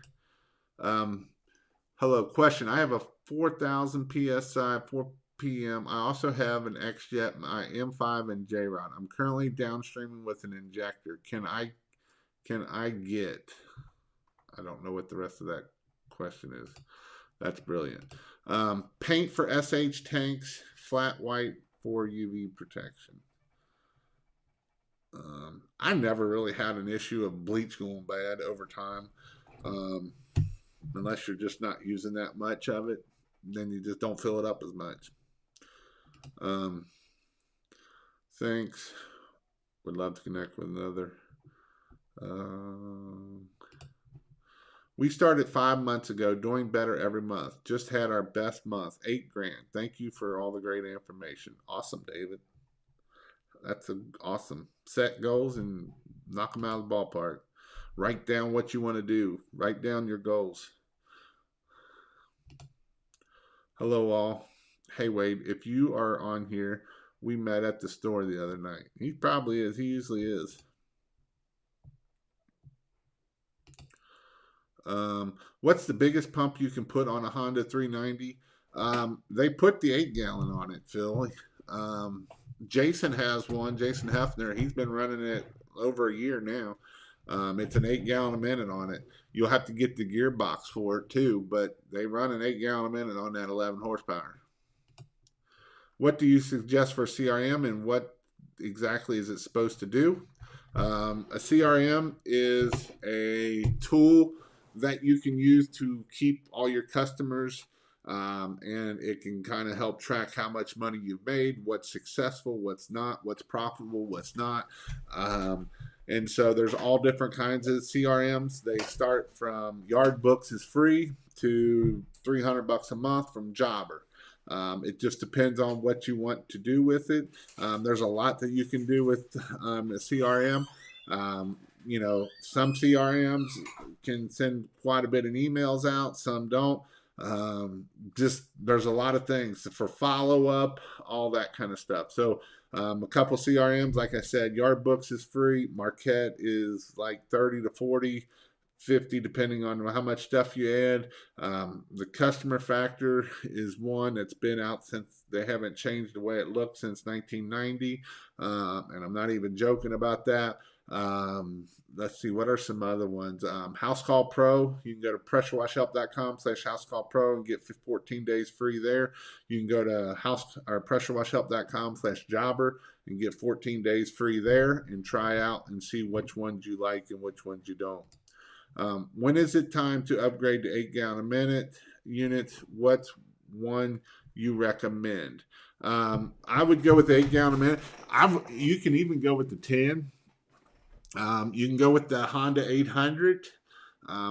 Hello, question. I have a 4,000 PSI, 4 PM. I also have an XJet, my M5 and J-Rod. I'm currently downstreaming with an injector. Can I get? I don't know what the rest of that question is. That's brilliant. Paint for SH tanks, flat white for UV protection. I never really had an issue of bleach going bad over time. Unless you're just not using that much of it, then you just don't fill it up as much. Thanks. Would love to connect with another. We started 5 months ago, doing better every month. Just had our best month, $8,000. Thank you for all the great information. Awesome, David. That's awesome. Set goals and knock them out of the ballpark. Write down what you want to do. Write down your goals. Hello, all. Hey, Wade, if you are on here, we met at the store the other night. He probably is. He usually is. What's the biggest pump you can put on a Honda 390? They put the 8-gallon on it, Phil. Jason has one. Jason Hefner. He's been running it over a year now. It's an 8-gallon a minute on it. You'll have to get the gearbox for it too, but they run an 8-gallon a minute on that 11 horsepower. What do you suggest for CRM, and what exactly is it supposed to do? A CRM is a tool that you can use to keep all your customers, and it can kind of help track how much money you've made, what's successful, what's not, what's profitable, what's not. And so there's all different kinds of CRMs. They start from Yard Books is free to $300 a month from Jobber. It just depends on what you want to do with it. There's a lot that you can do with a CRM. Some CRMs can send quite a bit of emails out, some don't. There's a lot of things for follow-up, all that kind of stuff. So a couple CRMs, like I said, Yard Books is free. Marquette is like 30 to 40, 50, depending on how much stuff you add. The Customer Factor is one that's been out since they haven't changed the way it looks since 1990. And I'm not even joking about that. Let's see, what are some other ones? House Call Pro. You can go to pressurewashhelp.com/housecallpro and get 14 days free there. You can go to pressurewashhelp.com/jobber and get 14 days free there and try out and see which ones you like and which ones you don't. When is it time to upgrade to 8-gallon a minute units? What's one you recommend? I would go with the 8-gallon a minute. You can even go with the 10. You can go with the Honda 800,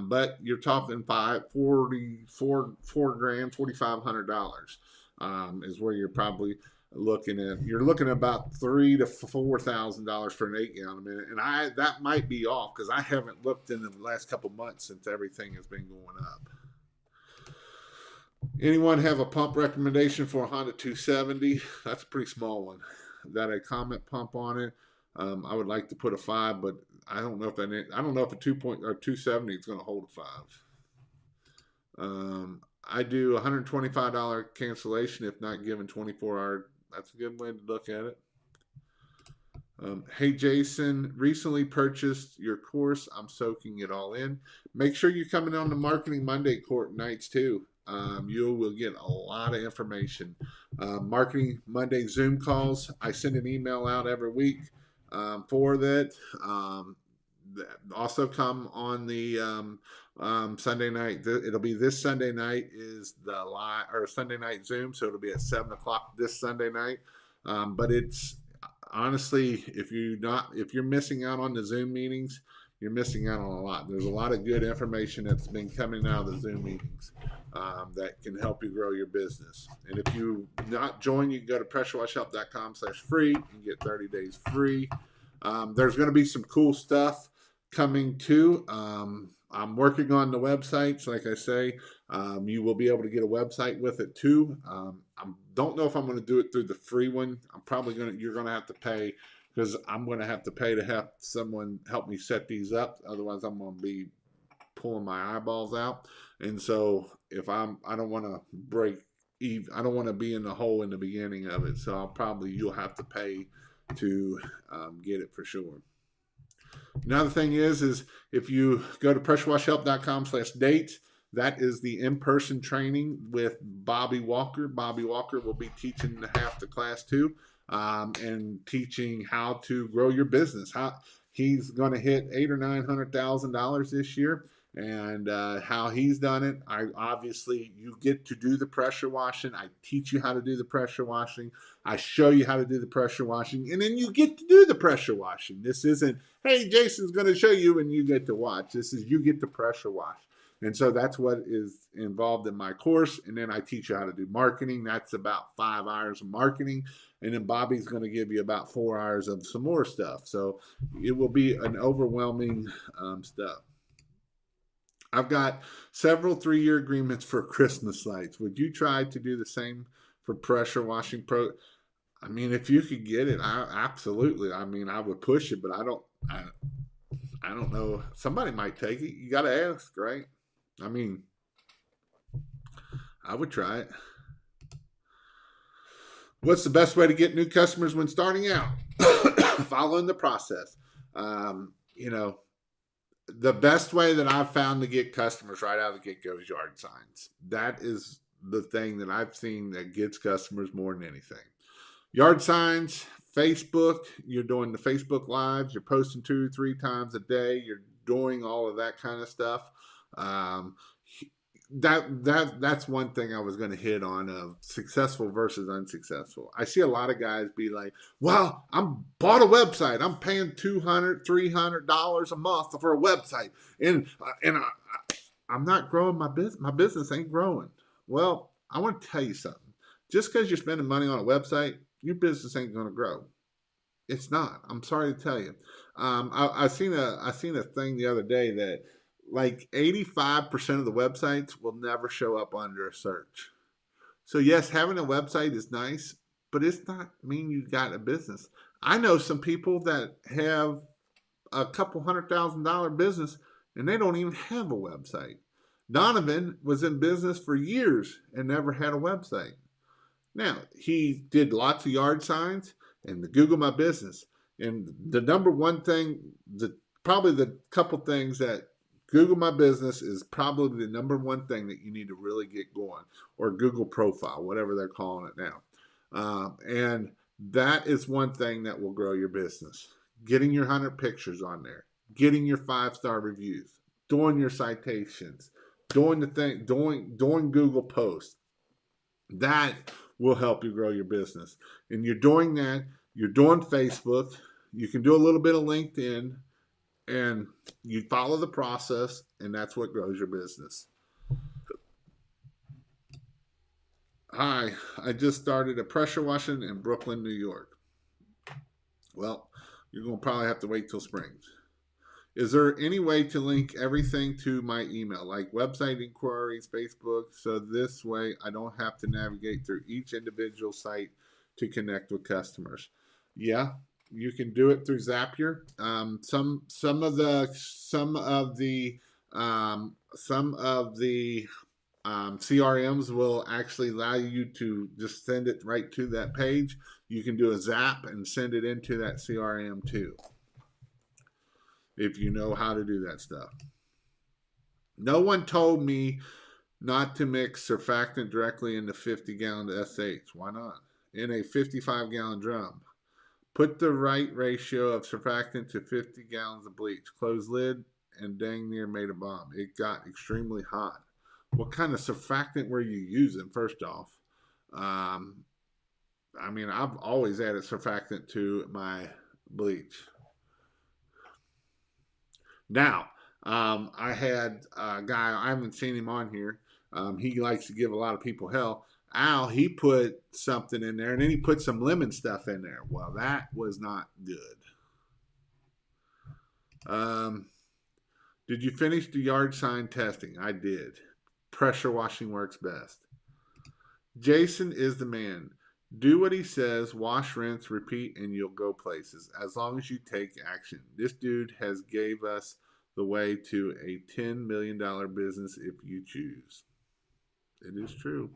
but you're talking $4,500 is where you're probably looking at. You're looking at about $3,000 to $4,000 for an 8-gallon a minute, and that might be off because I haven't looked in the last couple months since everything has been going up. Anyone have a pump recommendation for a Honda 270? That's a pretty small one. That a comment pump on it. I would like to put a 5, but I don't know if a 270 is going to hold a 5. I do $125 cancellation if not given 24-hour. That's a good way to look at it. Hey Jason, recently purchased your course. I'm soaking it all in. Make sure you're coming on the Marketing Monday court nights too. You will get a lot of information. Marketing Monday Zoom calls. I send an email out every week. for that. Also come on the Sunday night. It'll be this Sunday night is the live or Sunday night Zoom, so it'll be at 7 o'clock this Sunday night. But it's honestly, if you're missing out on the Zoom meetings, you're missing out on a lot. There's a lot of good information that's been coming out of the Zoom meetings that can help you grow your business. And if you not join, you can go to pressurewashhelp.com/free and get 30 days free. There's going to be some cool stuff coming too. I'm working on the websites. Like I say, you will be able to get a website with it too. I don't know if I'm going to do it through the free one. You're going to have to pay, because I'm going to have to pay to have someone help me set these up. Otherwise, I'm going to be pulling my eyeballs out. And so I don't want to break even. I don't want to be in the hole in the beginning of it. So you'll have to pay to get it for sure. Another thing is if you go to pressurewashhelp.com/dates, that is the in-person training with Bobby Walker. Bobby Walker will be teaching half the class too, and teaching how to grow your business. He's going to hit $800,000 or $900,000 this year, and how he's done it. You get to do the pressure washing. I teach you how to do the pressure washing. I show you how to do the pressure washing, and then you get to do the pressure washing. This isn't, hey, Jason's going to show you and you get to watch. This is, you get to pressure wash. And so that's what is involved in my course. And then I teach you how to do marketing. That's about 5 hours of marketing. And then Bobby's going to give you about 4 hours of some more stuff. So it will be an overwhelming stuff. I've got several 3-year agreements for Christmas lights. Would you try to do the same for pressure washing pro? I mean, if you could get it, absolutely. I mean, I would push it, but I don't know. Somebody might take it. You got to ask, right? I mean, I would try it. What's the best way to get new customers when starting out? Following the process. The best way that I've found to get customers right out of the get-go is yard signs. That is the thing that I've seen that gets customers more than anything. Yard signs, Facebook, you're doing the Facebook Lives, you're posting 2-3 times a day, you're doing all of that kind of stuff. That's one thing I was going to hit on of successful versus unsuccessful. I see a lot of guys be like, well, I'm bought a website. I'm paying $200, $300 a month for a website. And I'm not growing my business. My business ain't growing. Well, I want to tell you something. Just because you're spending money on a website, your business ain't going to grow. It's not. I'm sorry to tell you. I seen a thing the other day that like 85% of the websites will never show up under a search. So yes, having a website is nice, but it's not mean you got a business. I know some people that have a couple $100,000 business and they don't even have a website. Donovan was in business for years and never had a website. Now, he did lots of yard signs and the Google My Business. And the number one thing, probably the couple things that Google My Business is probably the number one thing that you need to really get going, or Google Profile, whatever they're calling it now. And that is one thing that will grow your business. Getting your 100 pictures on there, getting your 5-star reviews, doing your citations, doing Google posts. That will help you grow your business. And you're doing that. You're doing Facebook. You can do a little bit of LinkedIn. And you follow the process, and that's what grows your business. Hi, I just started a pressure washing in Brooklyn, New York. Well, you're going to probably have to wait till spring. Is there any way to link everything to my email, like website inquiries, Facebook, so this way I don't have to navigate through each individual site to connect with customers? Yeah, you can do it through Zapier. Some of the CRMs will actually allow you to just send it right to that page. You can do a zap and send it into that CRM too, if you know how to do that stuff. No one told me not to mix surfactant directly into 50-gallon SH. Why not? In a 55-gallon drum. Put the right ratio of surfactant to 50 gallons of bleach. Close lid and dang near made a bomb. It got extremely hot. What kind of surfactant were you using, first off? Um, I mean, I've always added surfactant to my bleach. Now, I had a guy, I haven't seen him on here. He likes to give a lot of people hell. Al, he put something in there and then he put some lemon stuff in there. Well, that was not good. Um, did you finish the yard sign testing? I did. Pressure washing works best. Jason is the man. Do what he says, wash, rinse, repeat, and you'll go places. As long as you take action. This dude has gave us the way to a $10 million business if you choose. It is true.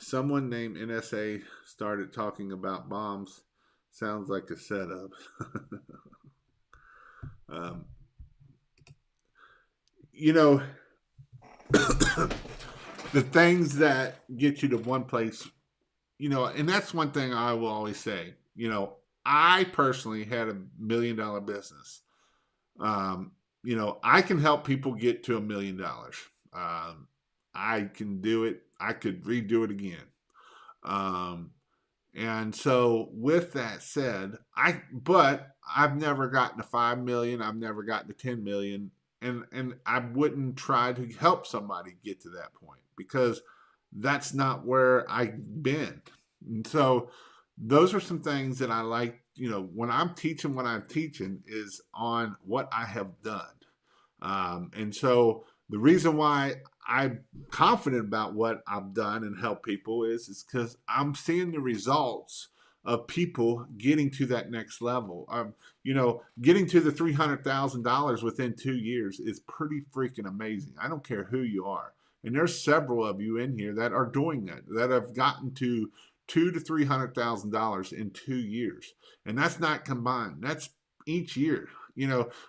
Someone named NSA started talking about bombs. Sounds like a setup. um, you know, the things that get you to one place, and that's one thing I will always say. I personally had $1 million business. I can help people get to $1 million. I can do it. I could redo it again. Um, and so, with that said, but I've never gotten to 5 million. I've never gotten to 10 million, and I wouldn't try to help somebody get to that point because that's not where I've been. And so, those are some things that I like. When I'm teaching, what I'm teaching is on what I have done. And so the reason why I'm confident about what I've done and help people is because I'm seeing the results of people getting to that next level. Getting to the $300,000 within 2 years is pretty freaking amazing. I don't care who you are. And there's several of you in here that are doing that have gotten to $200,000 to $300,000 in 2 years. And that's not combined. That's each year.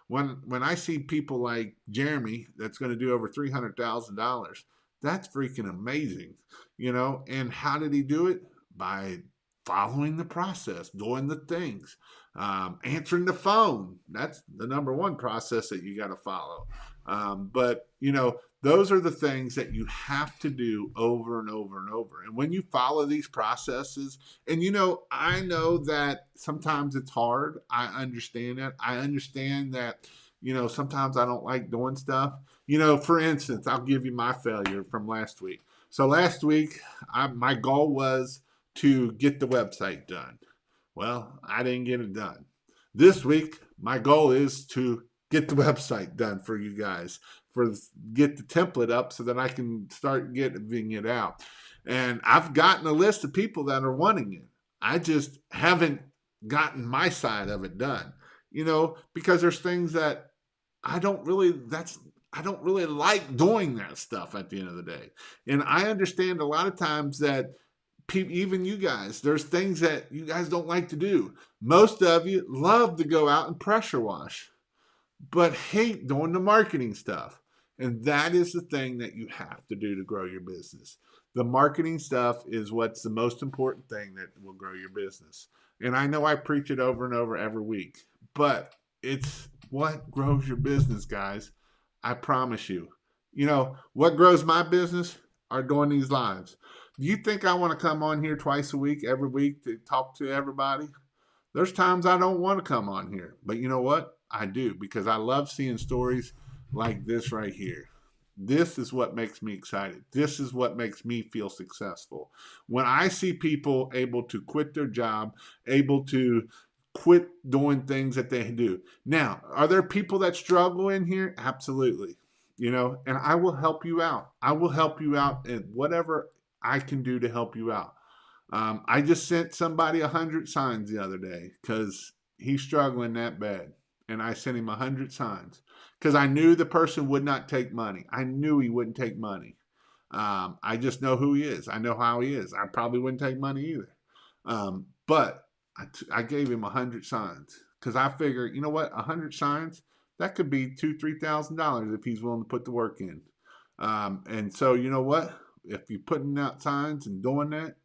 When I see people like Jeremy that's going to do over $300,000, that's freaking amazing. And how did he do it? By following the process, doing the things, answering the phone. That's the number one process that you got to follow. But those are the things that you have to do over and over and over. And when you follow these processes, and I know that sometimes it's hard. I understand that. I understand that, sometimes I don't like doing stuff. For instance, I'll give you my failure from last week. So last week, my goal was to get the website done. Well, I didn't get it done. This week, my goal is to get the website done for you guys, get the template up so that I can start getting it out. And I've gotten a list of people that are wanting it. I just haven't gotten my side of it done, because there's things that I don't really like doing that stuff at the end of the day. And I understand a lot of times that even you guys, there's things that you guys don't like to do. Most of you love to go out and pressure wash, but hate doing the marketing stuff. And that is the thing that you have to do to grow your business. The marketing stuff is what's the most important thing that will grow your business. And I know I preach it over and over every week, but it's what grows your business, guys. I promise you. What grows my business are doing these lives. Do you think I want to come on here twice a week, every week to talk to everybody? There's times I don't want to come on here, but you know what? I do, because I love seeing stories like this right here. This is what makes me excited. This is what makes me feel successful. When I see people able to quit their job, able to quit doing things that they do. Now, are there people that struggle in here? Absolutely. And I will help you out. I will help you out in whatever I can do to help you out. I just sent somebody 100 signs the other day because he's struggling that bad. And I sent him 100 signs because I knew the person would not take money. I knew he wouldn't take money. I just know who he is. I know how he is. I probably wouldn't take money either. But I gave him 100 signs because I figure, you know what, 100 signs, that could be $2,000-$3,000 if he's willing to put the work in. And so, you know what, if you're putting out signs and doing that,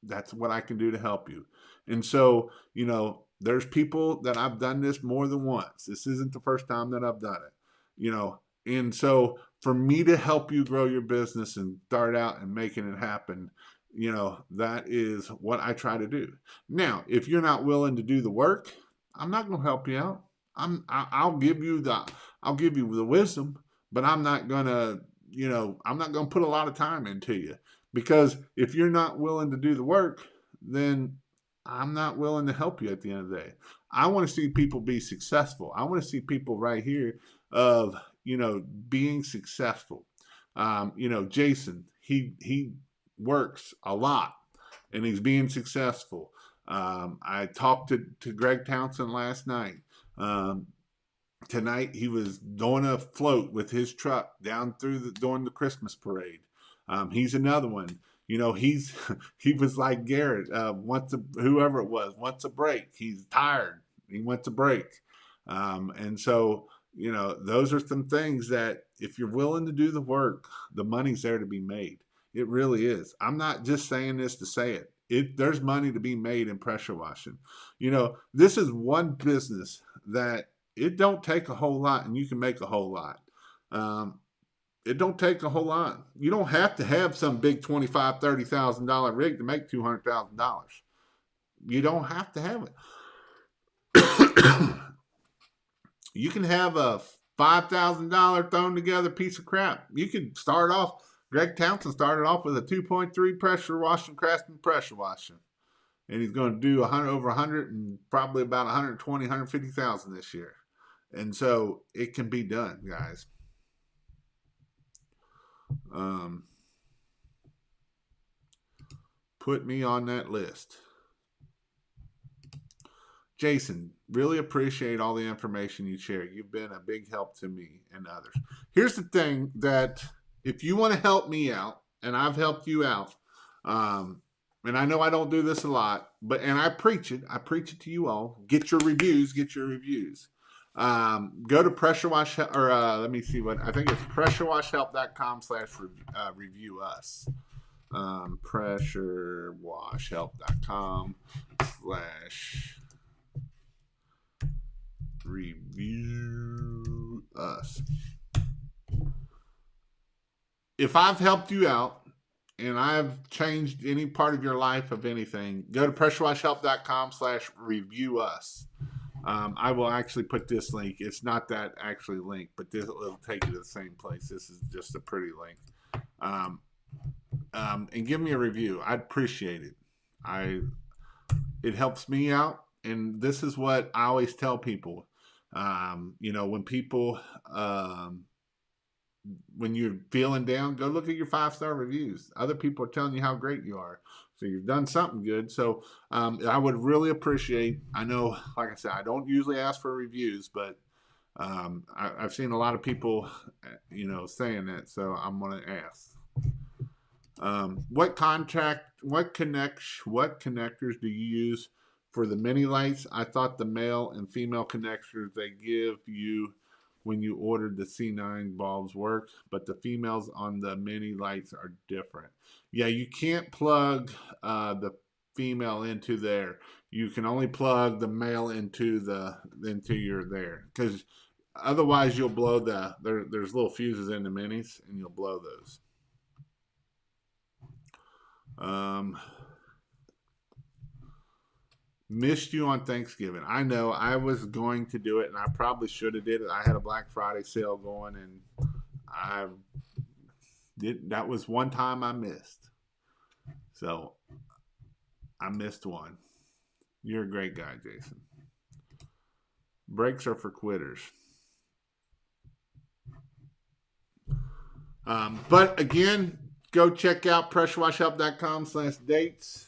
That's what I can do to help you. And so, there's people that I've done this more than once. This isn't the first time that I've done it, and so for me to help you grow your business and start out and making it happen, that is what I try to do. Now, if you're not willing to do the work, I'm not going to help you out. I'll give you the wisdom, but I'm not going to, I'm not going to put a lot of time into you. Because if you're not willing to do the work, then I'm not willing to help you at the end of the day. I want to see people be successful. I want to see people right here of, being successful. Jason, he works a lot and he's being successful. I talked to Greg Townsend last night. Tonight he was doing a float with his truck down during the Christmas parade. He's another one. He was like Garrett. Whoever it was wants a break. He's tired. He wants a break. And so those are some things that if you're willing to do the work, the money's there to be made. It really is. I'm not just saying this to say it. There's money to be made in pressure washing. This is one business that it don't take a whole lot, and you can make a whole lot. It don't take a whole lot. You don't have to have some big $25,000-$30,000 rig to make $200,000. You don't have to have it. You can have a $5,000 thrown together piece of crap. You could start off. Greg Townsend started off with a 2.3 pressure washing, Craftsman pressure washing, and he's going to do over 100 and probably about 120, 150,000 this year. And so it can be done, guys. Put me on that list. Jason, really appreciate all the information you share. You've been a big help to me and others. Here's the thing, that if you want to help me out, and I've helped you out, and I know I don't do this a lot, and I preach it to you all. Get your reviews. Go to Pressure Wash, or let me see what, I think it's pressurewashhelp.com/review us. Pressurewashhelp.com/review us. If I've helped you out and I've changed any part of your life of anything, go to pressurewashhelp.com/review us. I will actually put this link. It's not that actually link, but it'll take you to the same place. This is just a pretty link. And give me a review. I'd appreciate it. It helps me out, and this is what I always tell people. When people, when you're feeling down, go look at your 5-star reviews. Other people are telling you how great you are. So you've done something good. So I would really appreciate, I know, like I said, I don't usually ask for reviews, but I've seen a lot of people, saying that. So I'm going to ask. What connectors do you use for the mini lights? I thought the male and female connectors they give you when you ordered the C9 bulbs work, but the females on the mini lights are different. Yeah, you can't plug the female into there. You can only plug the male into your there, because otherwise you'll blow there's little fuses in the minis and you'll blow those. Missed you on Thanksgiving. I know I was going to do it, and I probably should have did it. I had a Black Friday sale going, and that was one time I missed. So I missed one. You're a great guy, Jason. Breaks are for quitters. But again, go check out pressurewashhelp.com/dates.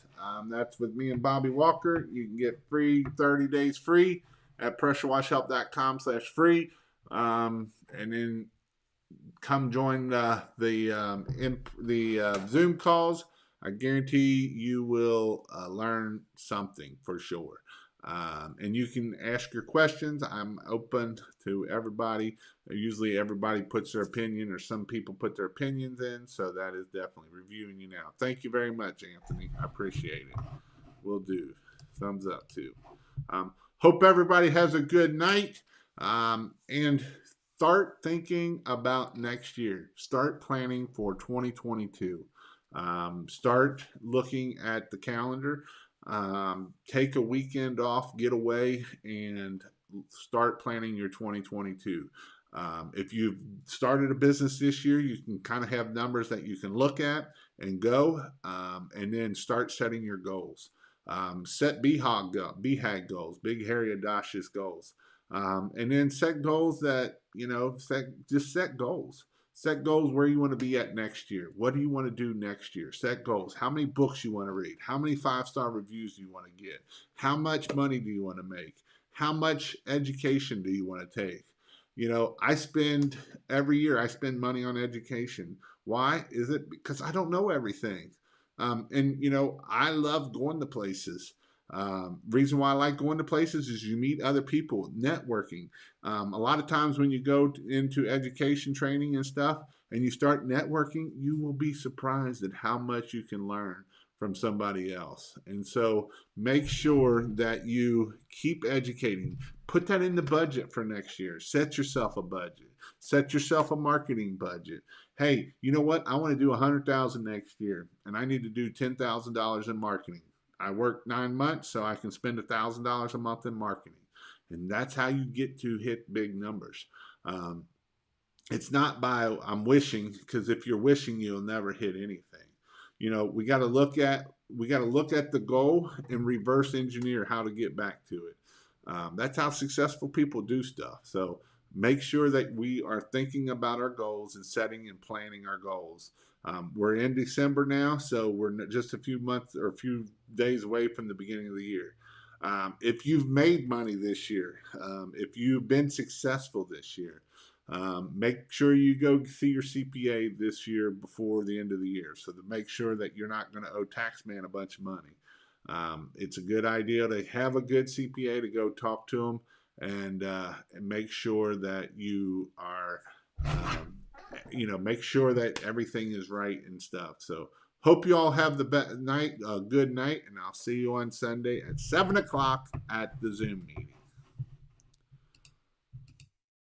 That's with me and Bobby Walker. You can get free 30 days free at pressurewashhelp.com/free. And then come join the Zoom calls. I guarantee you will learn something for sure. And you can ask your questions. I'm open to everybody. Usually everybody puts their opinion, or some people put their opinions in. So that is definitely reviewing you now. Thank you very much, Anthony. I appreciate it. Will do. Thumbs up too. Hope everybody has a good night. And start thinking about next year. Start planning for 2022. Start looking at the calendar. Take a weekend off, get away, and start planning your 2022. If you've started a business this year, you can kind of have numbers that you can look at and go, and then start setting your goals. Set BHAG goals, big, hairy, audacious goals. And then set goals that, just set goals. Set goals where you want to be at next year. What do you want to do next year? Set goals. How many books you want to read? How many 5-star reviews do you want to get? How much money do you want to make? How much education do you want to take? I spend every year, I spend money on education. Why? Is it because I don't know everything? And I love going to places. Reason why I like going to places is you meet other people, networking. A lot of times when you go into education training and stuff and you start networking, you will be surprised at how much you can learn from somebody else. And so make sure that you keep educating. Put that in the budget for next year. Set yourself a budget. Set yourself a marketing budget. Hey, you know what? I want to do 100,000 next year, and I need to do $10,000 in marketing. I work 9 months, so I can spend $1,000 a month in marketing, and that's how you get to hit big numbers. It's not by I'm wishing, because if you're wishing, you'll never hit anything. We got to look at the goal and reverse engineer how to get back to it. That's how successful people do stuff. So make sure that we are thinking about our goals and setting and planning our goals. We're in December now, so we're just a few months or a few days away from the beginning of the year. If you've made money this year, if you've been successful this year, make sure you go see your CPA this year before the end of the year, so to make sure that you're not going to owe taxman a bunch of money. It's a good idea to have a good CPA to go talk to them and make sure that you are, make sure that everything is right and stuff. So hope you all have the good night, and I'll see you on Sunday at 7 o'clock at the Zoom meeting.